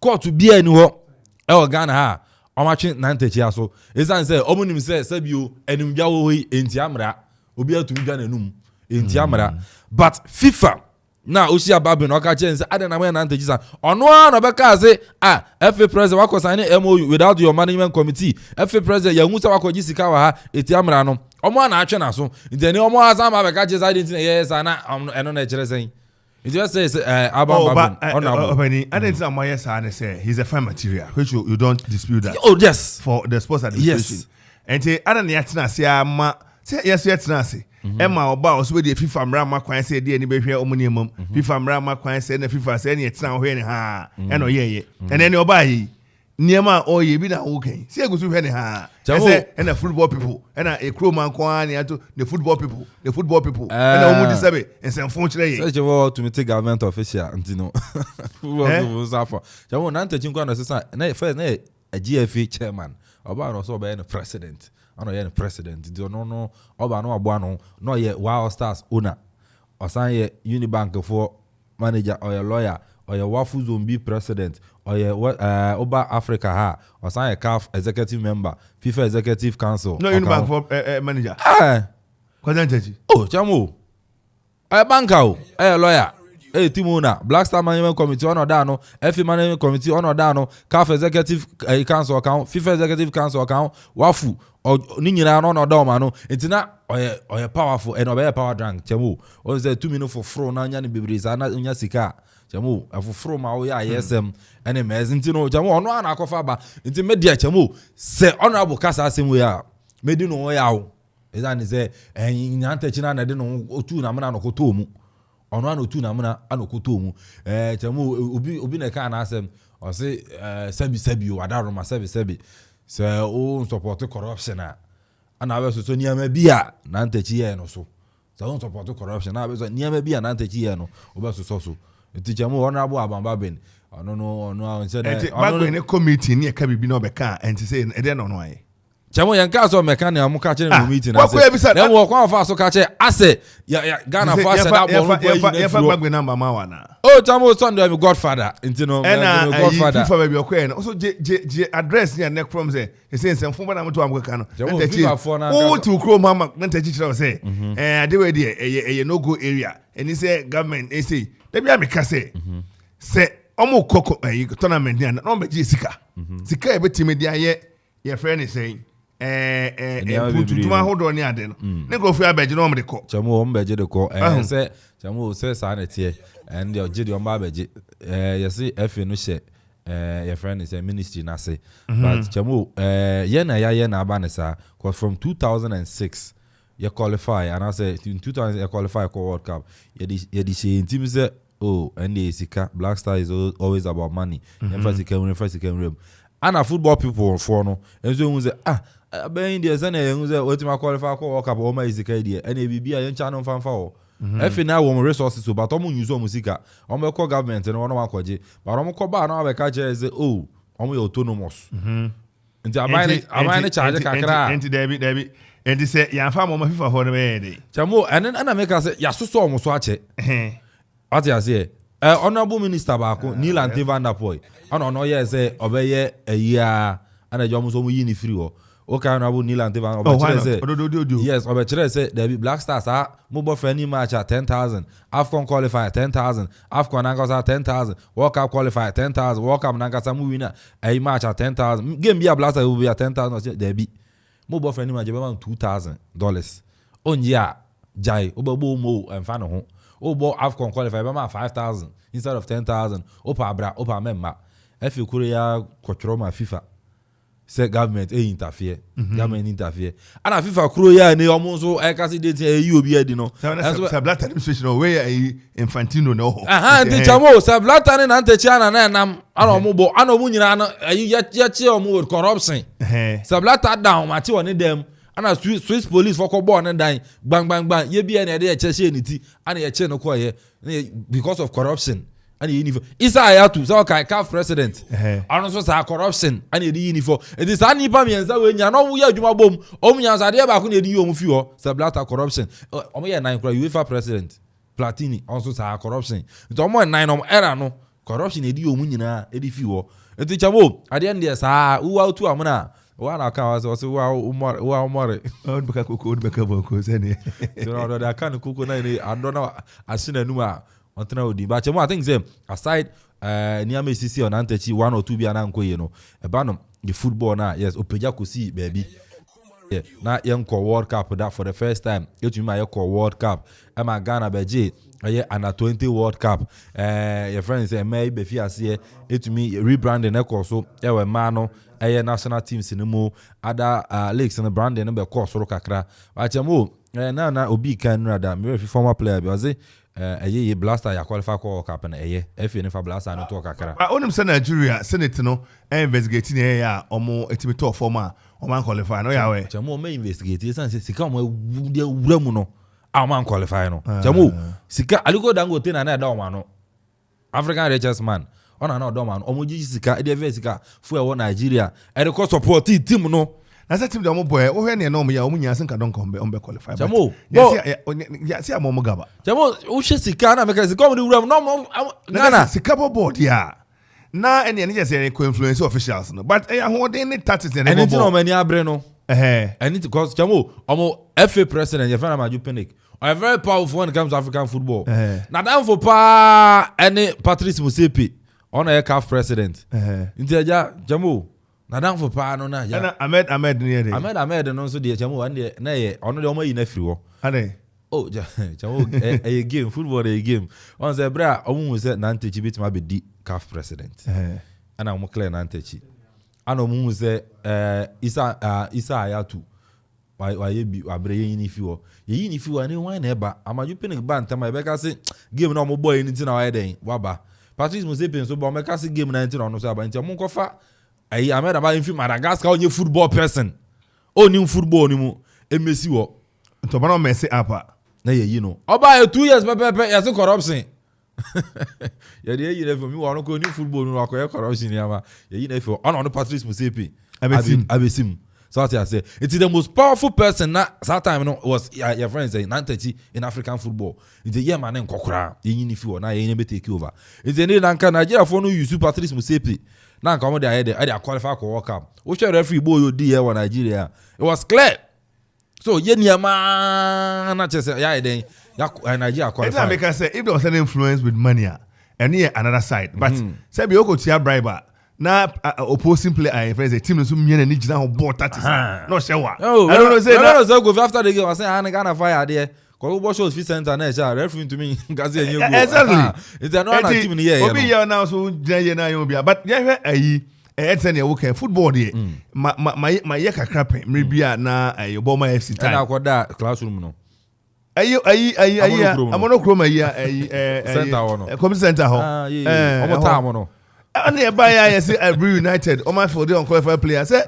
court bi a ni wo e wo Ghana ha omo twen Nantechi aso esan say omo nim say sabio enum bia wo hi enti amra obi atumi bia nanum enti amra but FIFA na osi ababe na oka chense ade na mo Nantechi san ono na be ka say FA president wako sign MOU without your management committee FA president ya husa wako jisika wa ha eti amra no omo na atwe na so nteni omo azan ba be ka chese ade ntini yes na eno na chere sen it just says ababa Obani ade mo yes and say he's a fine material which you don't dispute that yes for the sports administration yes enti ade na yatena se ama say yes yatena se Emma oba oso we dey FIFA mra ma kwan say dey ani be hwe omuni emom FIFA mra ma kwan say na FIFA say na yetena hwe ne ha eno yeye ene oba yi niema oye bi na wo kan say egusu hwe ne ha say ena football people ena ekro man kwa ne ato the football people ena omudi sabe ensemfo kire ye say je wo to meet government official ntino football people safa jawo Nantechi nkwa na sesa na first na a GFA chairman oba no so be na president ano ye president di no oba no abo ano no ye Wow Stars owner osan ye Unibank for manager or ye lawyer or ye Wafu Zombi president or ye Oba Africa ha osan ye CAF executive member FIFA executive council no Unibank for manager Nantechi chamo banka o lawyer team owner Black Star management committee ono da no FA management committee ono da no CAF executive council account FIFA executive council account Wafu ni nyina no da ma no entina oye powerful and obe power drunk chemo o say 2 minutes for fro na nya ne bebreza na nya sika chemo afofro ma wo ya ISM ene mez ntino chemo ono ana akofa ba nti media chemo se honorable Kasa asem we ya medi no ya wo ezani say Nantechi na de no otu na mna no koto mu ono ana otu na mna anokoto mu chemo obi na ka na asem o say sabi o adaro ma sabi se o support corruption ana abe so niam bia Nantechi ye no so se o support corruption na abe so niam bia Nantechi ye no obe so ti chamo honorable abamba ben ono say back when committee ni e ka bibi na obeka enti say e dey no aye chamo yanka so mechanic amu ka chere no meeting na say dem wo kwa fa so ka chere ase ya Ghana fa say that ball no ya fa back number ma wana chamo Sunday my godfather intino my godfather FIFA baby okwe no so je address ni neck from say nsem na moto amka no Nantechi o to kro mama Nantechi chere say ade we dey no go area and say government say dem ya meka say omo koko tournament ni na be sika e betime dia ye friend say putuma hodo ni ade no ne go fi abeje no omde ko chamo ombeje de ko say chamo say sa na tie and the jidi omba abeje yesi FA no she your friend is a ministry na say but chamo ye na aba ne sa cause from 2006 you qualify and I say in 2000 you qualify for World Cup ye di say team say and the sika Black Star is always about money first can and football people for no and so we say ben India say na we say wetin qualify for World Cup o ma sika dia and bibia yen channel fanfa o efi na wo resources so but omo use omo sika omo ko government no no akwaje but omo ko ba na be ka je say omo you autonomous nti abanye charge kakra nti David nti say ya fa mo FIFA for no be dey chamo and make us say ya so omo so ache what you say honorable minister baako Neil Van der Poel ono ye say obeye eya ana jo so mo yi ni free o okay honorable Neil Van der Poel say yes obechere say there be Black Stars mo bo friendly match at 10,000 AFCON qualifier 10,000 AFCON Nangasa 10,000 World Cup qualifier 10,000 World Cup Nangasa mo winner a match at 10,000 game be a Black Stars will be at 10,000 there be mo bo friendly match be $2,000 onja jai obo mo emfa no ho obo AFCON qualifier be 5,000 instead of 10,000 opa memma efi Korea kwotro ma FIFA say government interfere government interfere and FIFA kuro ya ni omo so e kasi date e obi edi no so black administration where Infantino no nti chamo so black tani Nantechi na nam ana omo bo ana omo nyina na ya che omo with corruption so black down ma ti woni dem ana Swiss police for ko bo na dan bang ye bia na e dey che ni ti ana ye che no ko ye because of corruption and uniform isa ayatu so kai CAF president anu so sa corruption and the uniform it is an nipa mienza we nya no ya adwuma bom nya sade ba ko na edi omu fi ho sa blata corruption omo ye nine kura UEFA president Platini also sa corruption to omo nine omo era no corruption edi omu nyina edi fi ho enti chamo ade end sa uwa otu amuna wa na kan was wa umore on beka koko on beka boko sene so no da kan koko na ni adona asina numa on tena odi but chamo I think say aside niame sisi on antechi 1 or 2 bia na nkoye no eba no the football na yes opeja kosi baby yeah na yenko World Cup that for the first time etumi ma yenko World Cup e ma Ghana beje aye under 20 World Cup your friends say may be fiase etumi rebranding e ko so e we ma no aye national teams ni mo other leagues in the branding no be ko so kakra achamo na obi kan rada me former player be oze aye blaster ya qualify ko cup na aye efe ne fa blaster no to kakra onim se Nigeria senate no investigating ya omo etimi to former oman qualify no yawe chamo me investigate sense sika mo de wura mu no oman qualify no chamo sika aliko dangote na da oman no African richest man ona na do man omo ji sika e de sika fu e wo Nigeria e de ko support team no na se team de omo boy wo hwe ne na omo ya omo nya senka don kombe ombe qualify chamo ya si amomo gaba chamo wo hwe sika na me ka sika mo de wura mu no Ghana sika board ya na ene ne just ko influence officials no but ho de ne tactics ne bobo no mani abre no and because chamo omo FA president Yefana Maju Pinnick are very powerful when it comes to African football na dan for pa any Patrice Motsepe on a CAF president inteja chamo na dan for pa no na ya Ahmed ne de Ahmed no so de chamo wan de na ye ono de omo yi na firi ho ade oh chamo a game football a game on say bra omo say Nantechi bitima be di CAF president ana omo clear Nantechi ana omo say Isa Ayatu wa ye bi abre ye ni fi wo ye ni fi wo ani wan na eba Amaju Pinnick ban tama e be ka say game na omo boy ni ti na wa ye den wa ba Patrice Motsepe so ba me ka say game na ti na no so aba nti omo nkofa ayi Ahmed aba in fi Madagascar onye football person oni football ni mu emesi wo to ba no mess apa na ye yi no oba 2 years pepe ya se corruption ya de yi na for me wa no ko ni football no akoye corruption ya ma ye yi na for on Patrice Motsepe abesim so I say it's the most powerful person na that time no was your friends say Nantechi in African football it's the year man nkokra ye ni fi wo na ye ne be take over it's the Nigeria for no use Patrice Motsepe na nka mo de aye de qualify for World Cup wo share referee boy odi here wa Nigeria it was clear so ye niama na chese ya den ya Nigeria qualify it make us say if there was an influence with money and here another side but say be oko tia bribe na opposing player and friends a team so miena ni gina ho ball that is no share wa I don't know say no go after the game I say Ghana fire there ko go show fit center na sha referee to me gazi enye go exactly it's another team ni here obi here now so gina na yo bia but ye hwe ayi etene ye work football dey my ye kakra pe mrebia na ayo ball my FC time na akoda classroom no ayi amono kroma ayi center ho no community center ho omo time no and the buy I say Every United on my for the unqualified player say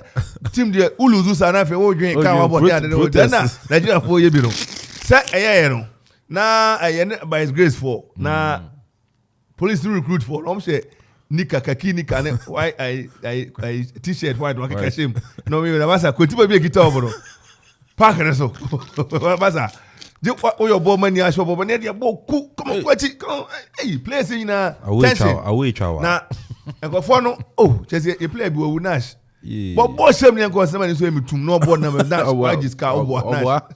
team the uluzu sana fe wo dwen kan wa body and na Nigeria for ye bi no say no na by his grace for na police recruit for say nika kaki nika ne why I t-shirt white wa kaka shame no me na basa ko tiba bi kita oboro park ne so basa je your ball money asho ball money dia ball ku come kwachi hey place na away chow na ekofo no chese e play bi wo nash but ball shame ne ko sema ni so emitum no ball na nash wajis ka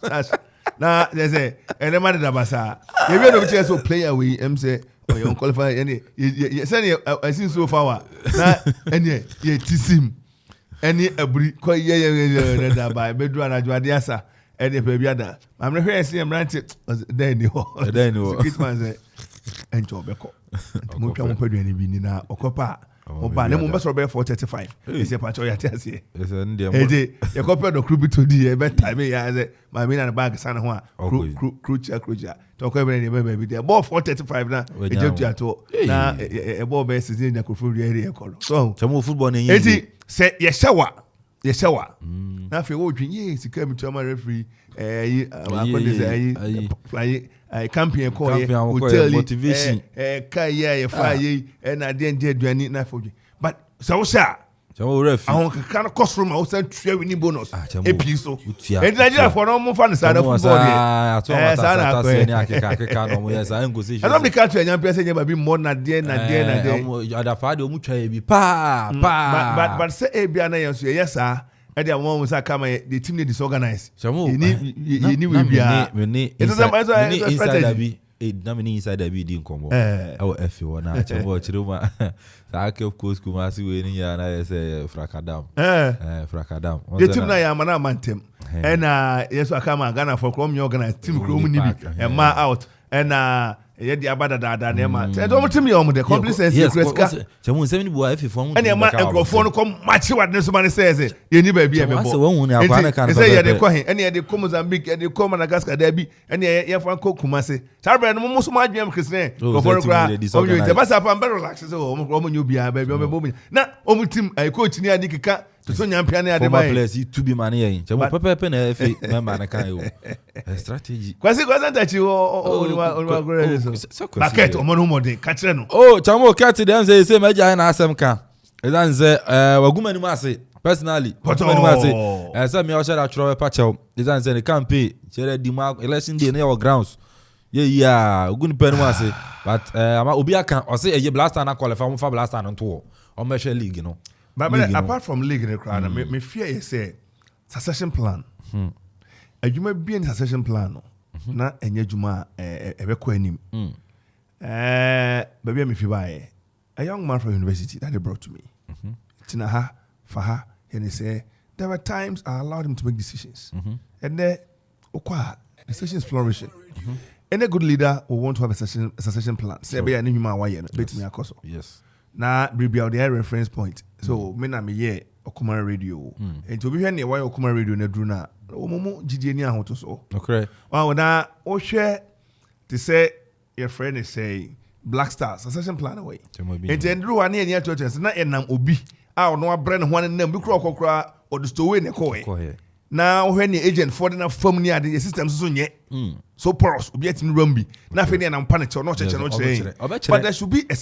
nash na they say ene man da basa ye bi no bi so player we say you qualify any you say I see so far na any ye tisim any abri ko ye da ba bedu anajo ade asa any baby ada I'm not here see Emrante then you Kitman say enjo beko mo twa mo padu ani bi ni na okopa mo ba ne mo be so be 435 e se pa cho ya ti ase e se ndie mo e e kopa do crew to di e be time ya say my me na bag sana ho a crew to ko be ni be bi there ball 435 na e je tu ato na e ball be season na crew di area ko so chamo football na yin eti se ye shawa na fe wo dwin ye sika mi to ma referee campaign call hotel motivation kai ya fire na dey aduani na for but so sha I want kind of cost room. I was sent to winning bonus. Episo. And Nigeria for no more fun side of football. I don't be catching a young person be more than day and day and day. Other father much be but say Abiana, yes, sir. And the one was come the team disorganized. You need we be inside Namini inside the building combo. Oh, if you want to watch Roma, of course, Kumasi winning here, and I say Fracadam. Fracadam. The team I am an amantem. And yes, I come and Ghana for Chrome organized team Chrome and Ma out. And yet the Abada Nema. And don't tell me on the complacency. Yes, Chamun 70 boy if you form any microphone come match what this man says. You need to be a one. I say, they call him any of the Mozambique and the Madagascar Debbie and the Franco Kumasi. Tarba and most of my dream Christian. Go for a cry. The bus up and better relaxes. Oh, you be a baby. Now, only team I coach near Nikka. To Sonya Piano at the place to be money. Papa Pen, strategy. Quasi wasn't that you Market or Monomode, Catreno. Oh, Chamo Catty then say, Major and Asamka. And then say, Waguman Masi, personally. What Masi? As some your share at Troy Pacho, is answer the campaign, Cherry Demark, election day near grounds. Yeah, good pen Masi. But Obiaka or say a blast and I qualify for blast and on tour or measure league, you know. But apart from league in the crowd, me fear is say succession plan. You may be in succession plan. Na enye juma ebekọ anim. Baby me fi buy a young man from university that they brought to me. Tina ha for her and they say there were times I allowed him to make decisions. And the decisions flourishing. Any good leader will want to have a succession plan. Say be any human why bet me akoso. Yes. Na be out there reference point. So me na me ye Okoman radio. And to be here near why Okoman radio na dru na omomo gidie ni ahoto so. Okay. Na o share to say your friend is say Black Stars succession plan away. And then dru ani anya to chance na enam obi a no abrɛ ne ho ne nam bi kura or the store ne ko na when the agent for the fam ni ade system so nye so porous obi atimi rambi na fe ne na mpa ne che no cheche no che but there should be a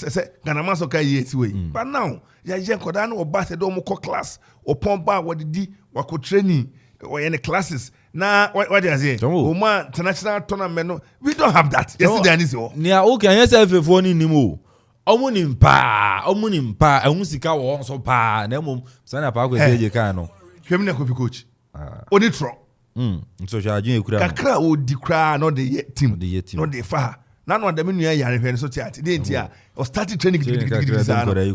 Ghana man so kai yeti way but now ya je koda na oba se do mo ko class o pompa wodidi wako training or any classes na what do you say o ma international tournament no we don't have that yesterday and this nia okay anya self for ni nimo omunimpa ehun sika wo so pa na mum sana pa ko se je kan no hwem na Kofi coach oni tro so sha adwun ekura kakra odi kra no the team no the fa na no dem nua yare hwe so tiati dey ntia o start training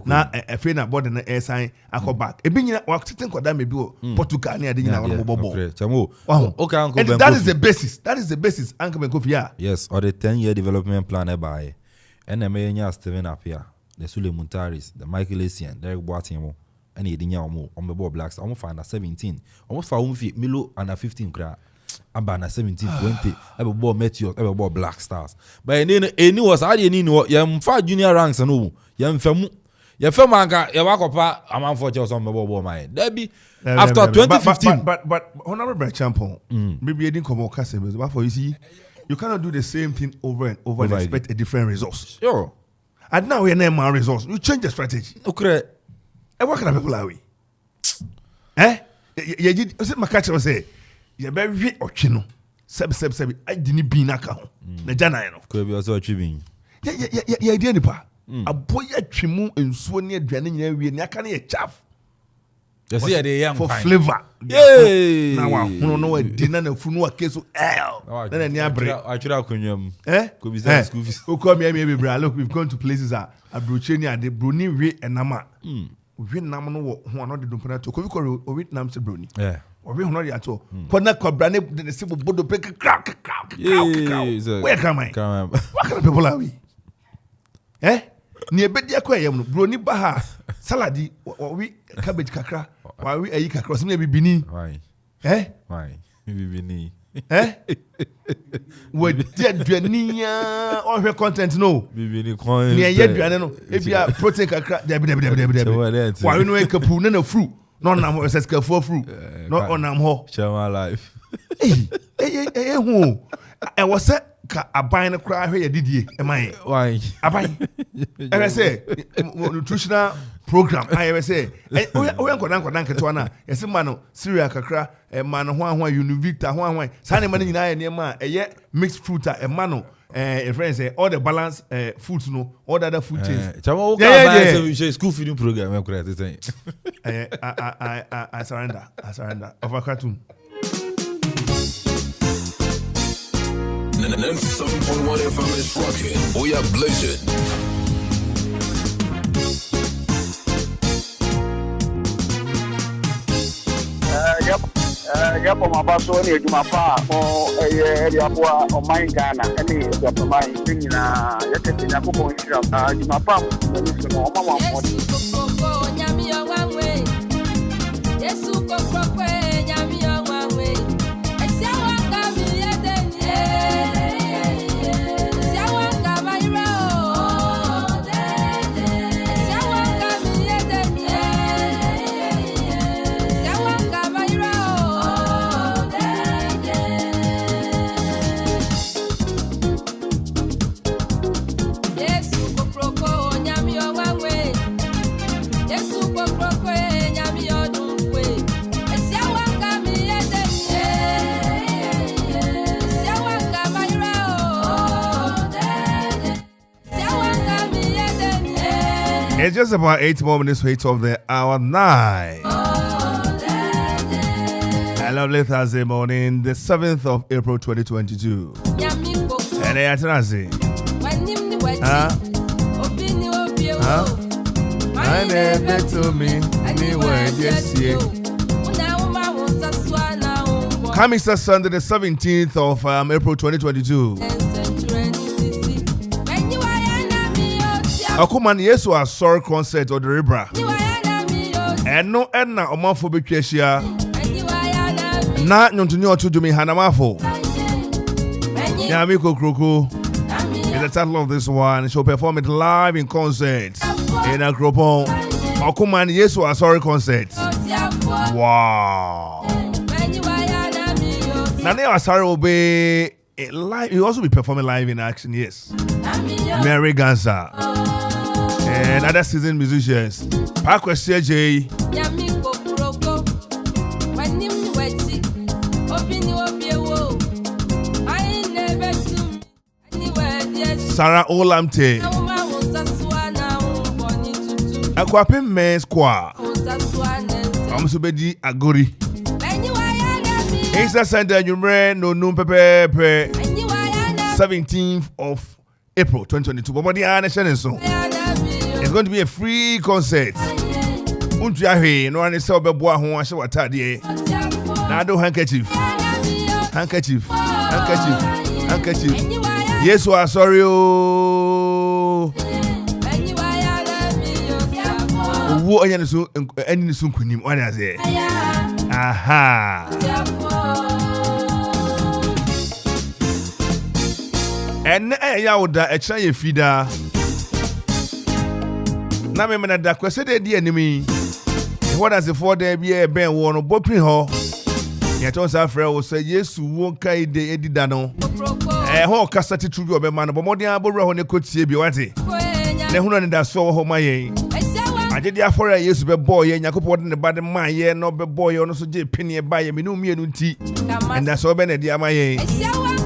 na efe na board na sign akoback e bi nyina wa teten koda me bi o Portugal na de nyina no bobo chamo okay uncle Ben. That is the basis Uncle Ben Kofi. Yes, or the 10-year development plan by NMA nya Steven Apia, the Sule Muntaris, the Michael Essien, Derek Boateng, and Edinya Omo on the ball Blacks. Almost find 17. Almost found Milo under 15 cra. Abana 17, 20. Every ball Meteor, every ball Black Stars. But any was I didn't know yam 5 junior ranks and all. Yam femu. Ya femanga ya wakopa amam for just on the ball my. That be after 2015. But honorable champion. Maybe you didn't come on Kasa. But for you see, you cannot do the same thing over and over and expect a different results. Sure. And now we are my results. You change the strategy. Okay. And what kind of people are we? You did. My catcher was say, "You very okino." Seb. I didn't be naka. Na jana you know. Could be also achieving. Yeah. Idea ni pa. A boy atwimu ensuo ne aduane nyina wie ne aka ne ye chaff. You see the young for flavor. Yay! Now no dinner na funu akeso na na ni abre. Achura konwam. Could be school fees. Who come here maybe bra. Look, we've gone to places abrocheni and the broni we enama. We nam no ho no de dompana to Kofi ko o wit nam se broni. Yeah. O we ho no de ato. Kona kwabra ne de se bodo pe crack. Where come I? What kind of people are we? Ni ebedi akoyem no broni ba ha saladi we cabbage kakra wa we ayi kakra so na bibini. Why? Why? Bibini. We dey aduani ya on her content no. Bibini kon. Ni ayi aduane no e bia protein kakra debi. Wa we no e kapu na fruit. No nam SS kafu fruit. No onam ho. Share my life. Hu. E was ka aban no kra hwe ye didie e man Why? aban I say nutritional program I say o yankodan keto na yesi ma no cereal kakra e ma no ho Univita ho sa ne ma no nyina ye ma e mixed fruit e ma no friends say all the balance foods no all the other food chains Chama o ka say school feeding program e correct say I surrender of a cartoon 97.1 FM is rocking. We are blazing. Yep, my boss only to my pa or a mine Ghana, any of the mine thing in a Yakupo in my pump. It's just about 8 more minutes wait of the hour 9. Hello, Thursday morning, the 7th of April 2022. And I atrasi. I never to me anywhere yes yeah. Coming Sunday, the 17th of April 2022. Okoman Yesu Asor concert or the Ribra. And no Edna Omanfo Bekeshia. Na Nontunyo to do me Hanamafo. Yamiko Kroko is the title of this one. She'll perform it live in concert in Akropon. Okoman Yesu Asor concert. Wow. Nane Asari will be live. He'll also be performing live in action, yes. Mary Gansa. And other seasoned musicians. Parkway CJ. Sarah Olamte. Akwapim Men's Choir. Amsubedi Aguri. Easter Sunday, you no noon pepe. 17th of April 2022. It's going to be a free concert. Untuahe no one say obeboa ho ahye watade. Na do handkerchief. Yes, we are sorry. Wo anya so eni so nkunim one ase. Aha. En ya woda e kira ye fida. Na me na da kwese de di animi. What does the 4 day be ben wo no bopin ho. Ya ton sa frɛ wo sɛ Yesu wo kai de edida no. Ho kasa titru bi obema no bomodin abowra ho ne kotie bi wate. Ne hunu ne da so ho mayen. Agedi afore Yesu be boy ye Yakobod ne ba de man ye no be boy no so je penie ba ye menu mienu nti. And that's so be ne dia mayen.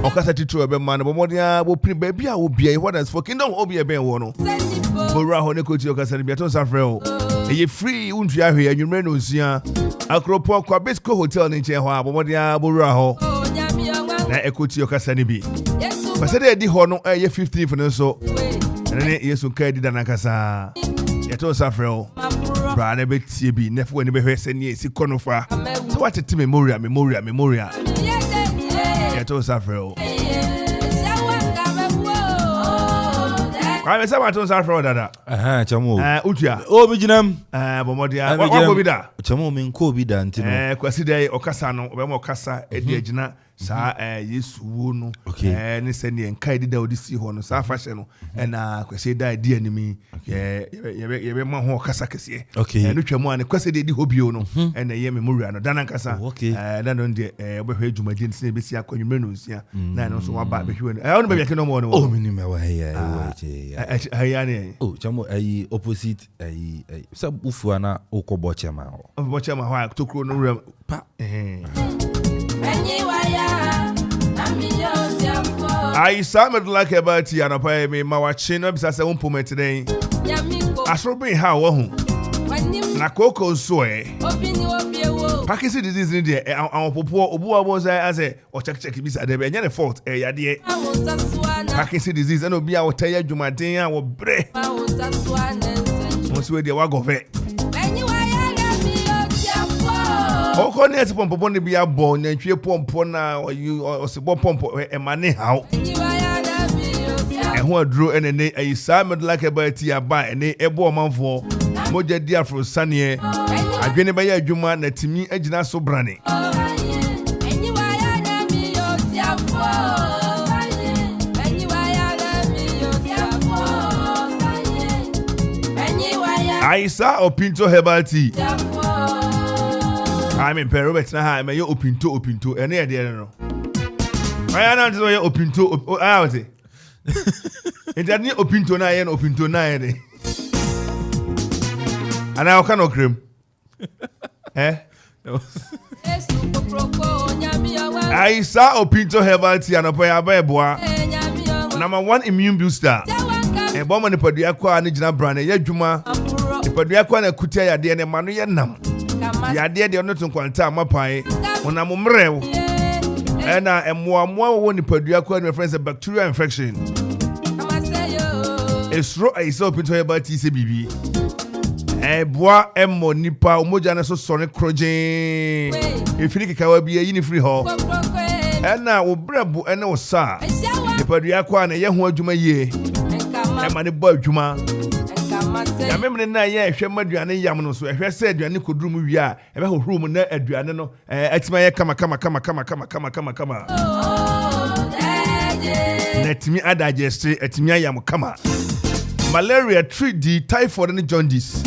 O kasa titru obema no bomodin abopin ba bia obia what does for kingdom obia ben wo no. Bowra ho ne kotie o kasa bi ton sa frɛ wo. Eye free untua hwe anwumre no nsia. Akropo kwa Besco Hotel ni nche ho abomodin bowra ho. Na ekoti okasa ni bi. Pase de di ho no eye 15 no so. Ene Yesu kai di dana kasa. Yeto safrel. Bra na betie bi nefo ani behwe se ni esi konofa. So what it memoria. Yeto safrel. Kwame sama ton safrel dada. Chamo. Utua. O bi ginam. Bomodia. Wa bi da. Chamo min ko bi da ntino. Kwasi dey okasa no obema okasa edi agina sa yesu wo no ne se ne enkai dida odisi ho no sa fashion no na kwese da di animi ye be ma ho kasa kese no twam an kwese de di hobio no na ye memoria no danan kasa na no de obehwe adwumadi ne se be si akwanwumre no nsia na no so waba behwe no ono be yake no mo no oh mini me wa haya ne oh chamo ayi opposite ayi sa ufu ana okobo chema ho tokro no rem pa I sounded like about you and I me my watching up as a woman today. I saw be how na cocoa soy. Pakisi disease in there. Our popo Obua was as a or check bisa de be fault yade. Pakisi disease and obi a tell you Jumadin or bre. Once we the wag of it. Okone ati pompo ne bia bo na ntwe pompo na osebo pompo emane hawo ehun aduro enene ayisa medlike abati aba ene ebo manfo moja di afro sane adwene ba ya adwuma na timi agina so brane ayisa opinto hebati I mean, Robert, na ha, may you opinto, and near the no. I don't know your opinto, out it. And that near opinto na and opinto na. And I cannot cream. Eh? I saw opinto herbal tea and a paya bois. Number 1 immune booster. A bomb on the Padiaqua and Nijana brand, a Yajuma, the Padiaqua and a Kutia, the Manuya Nam. Ya dia de no tunkwanta mapai ona momrew na emmoammoa wo nipadua kwa no friends bacterial infection esro aiso pinto ya bati se bibi boa emmo nipa omoja na so sone krojen efiri kekawa bia yini free ho na wo brebu ene wo sa nipadua kwa na ye ho adwuma yie ma ne bo adwuma ya memre na ye hwe maduane yam no so hwe se aduane kodrum wi a ebe hohuru mu na aduane no atima ye kama netimi adageste atimi ayam kama malaria 3D typhoid and jaundice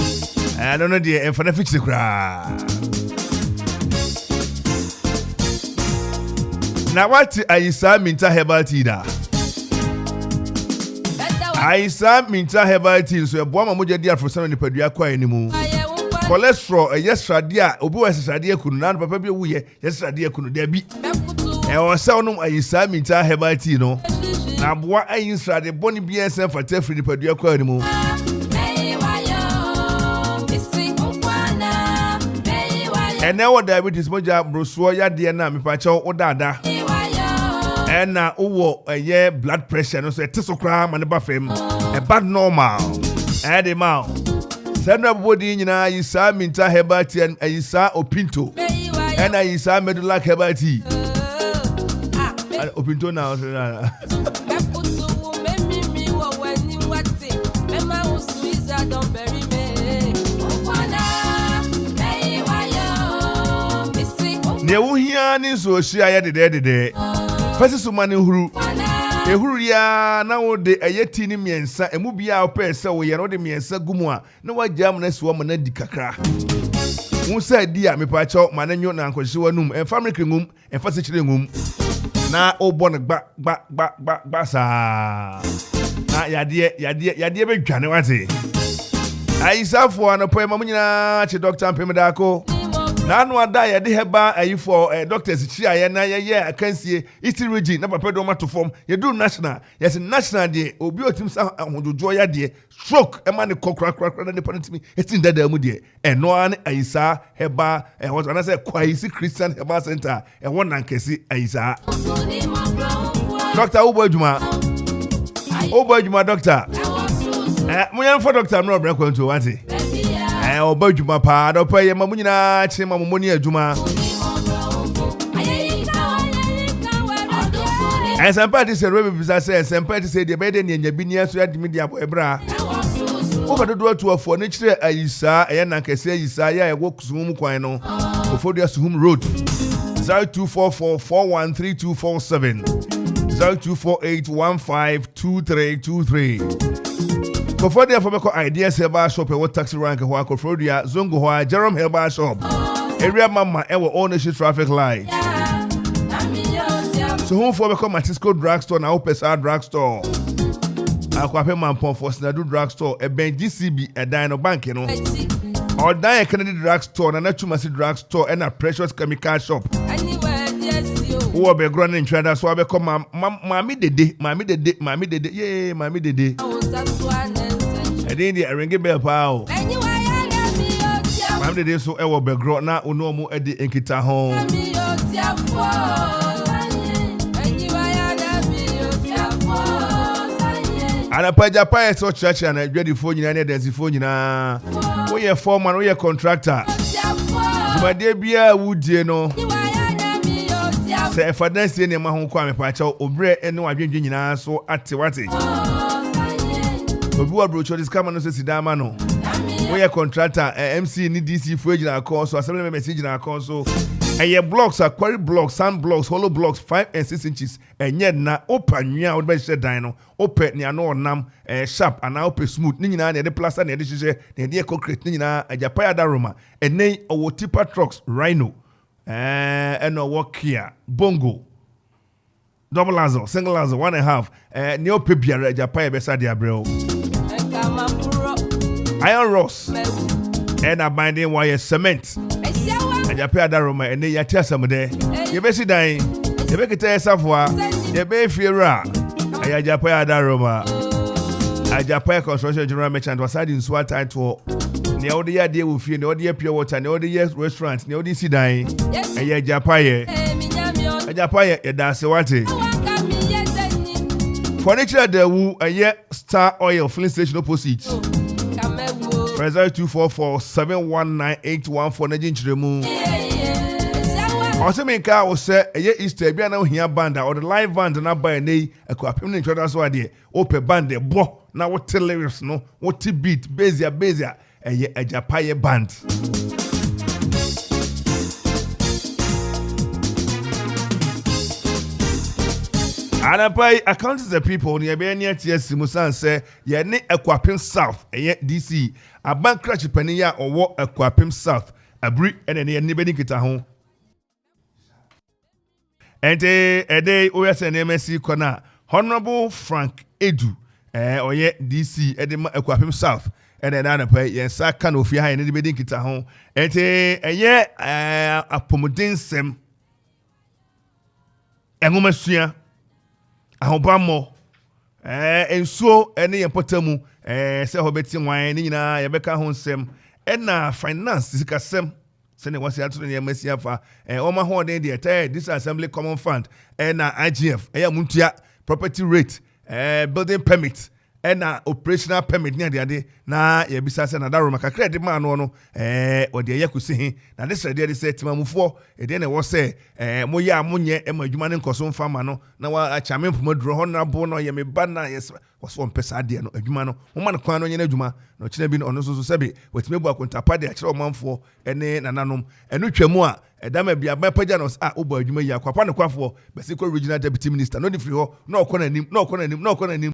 I don't know the enfana fix the kra na what ayisa minta herbal tea da Aisa minta herbal tea so eboa mamoja dia afrosano ni padua kwa enimu cholesterol yesterday a obi wa yesterday kunu na papa bi wu ye yesterday kunu da bi o se onum aisa minta herbal tea no na boa ayinsa de boni bi ensen fata firi ni padua kwa enimu ene wo diabetes moja brosuo ya de na mepache wo dada na uwo ye blood pressure no so etesokra ma ne ba fam e bad normal de ma sendra body nyina yisa minta hebati and yisa opinto na yisa medulla hebati opinto na ne wo hia ni so hia ye dede Fasi sumani huru ehuru ya na wo de ayeti ni miensa emu bia opese wo ye no de miensa gumu a na wajam na siwo na di kakra unsa di a mepacho mananyo na ankohye wanum family kringum fasi chire ngum na obo ne gba sa na yade be dwane wate aisafo anopo ma munyina che doctor mpemdako na anu ada ye de heba ayifo doctors chi aye na ye akansie iti region na papa do mato form ye do national yes national de obi otim sa ahojojo ya de stroke e ma ne kokra na ne panitimi etin dada mu de eno an ayisa heba what na say kwaisi Christian Heba Center e won nankesi ayisa Dr. Obojuma doctor muyan for doctor no bra kwanto wate Obojuma pa do pa ye mamunyina che mamoni adwuma Somebody said Rebbe says somebody said the bed in Yabinia so at media ebra over the door to a furniture ayisa na kese ayisa ya walk sum kwan no ofodua sum road 0244 413247 0248152323. For the for ideas herbal shop and what taxi rank who are Kofrodia, Zongo, Jerome Herbal Shop. Area Mama, our ownership traffic light. So, who for become Matisco drugstore now, Pesa drugstore. Aquape man pon for Snadu drugstore, a Ben GCB, a Dino Bank, you know. Or die a Kennedy drugstore, and a Chumasi drugstore, and a precious chemical shop. Who will be growing in China, so I become Mammy the day, Mammy the day, Mammy the day, yay, Mammy the day. I didn't ring a bell pow. Mammy the day, so I will be grown now, no more at the Enkita home. And a Pajapa so church and a ready phone, and a phone. We are foreman, we are contractor. My dear Bia, would you know? Say, if I didn't see any man who come and patch out, Obre, and no, I've been doing so at Tiwati. But who are broaching this common necessity, Damano? We are contractor, MC, need DC for our course, so assembly message in our console. And your blocks are quarry blocks, sand blocks, hollow blocks, 5 and 6 inches. And yet now open ya would be said dino, open near no nam, sharp and open smooth, Nina, and the plaster and the dishes, and the concrete Nina, and Japaya Daruma, and nay or tipper trucks, rhino, and no walk here, bongo, double lazo, single lazo, 1.5, neo pipia, Japaya Besadia bro. Iron rods, and a binding wire cement. You pay that room and you tell some day. You be sit down. You be tell yourself what. You be fear. I pay that room. I pay construction general merchant was in SWAT title. The other year they will feel the other pure water, the other year restaurants, the other sit down. And you pay. I pay. That's what it. Furniture there who a year Star Oil filling station opposite. Present 244 719 for Najin Chiremu. Also, make car was say a year Easter be now here band or the live band and by a day a cooperative traders idea. Open band the bo now what tell lyrics no what to beat Bezia a year a Japaye band. And I buy accounts of the people near near TS Musan say, ye ne Aquapim South, a yet DC, a bank crash penia or what Aquapim South, a brick and any anybody get a home. And a day OS and MSC Kona, Honorable Frank Edu, or yet DC, Edema Aquapim South, and another pay, yes, I can't offer anybody get a home. And a year a pomodin sem, and woman. Ahobamo enso ene yempotemu se hobeti wan ni nyina yebeka ho nsem na finance sikasem se ne wasi ato ne yemasi afa oma ho den de this assembly common fund na IGF muntua property rate building permit na operational permit ni ade na yebisa se na daroma kakra de ma no ode yakusi hin na this ready say timamufo de na wo say moye amunye adwuma ne nkoso mfa ma no na wa achame mpomodro honorable no ye me ba na yes was one pesa de no adwuma no mo man kwan no nye na adwuma no kina bi no so sebe wetime bu akontapa de akere omanfo ene nananom enu twemu a edama bia ba pagya no obo adwuma yi akwapa ne kwafo besi ko regional deputy minister no di free ho no okonanim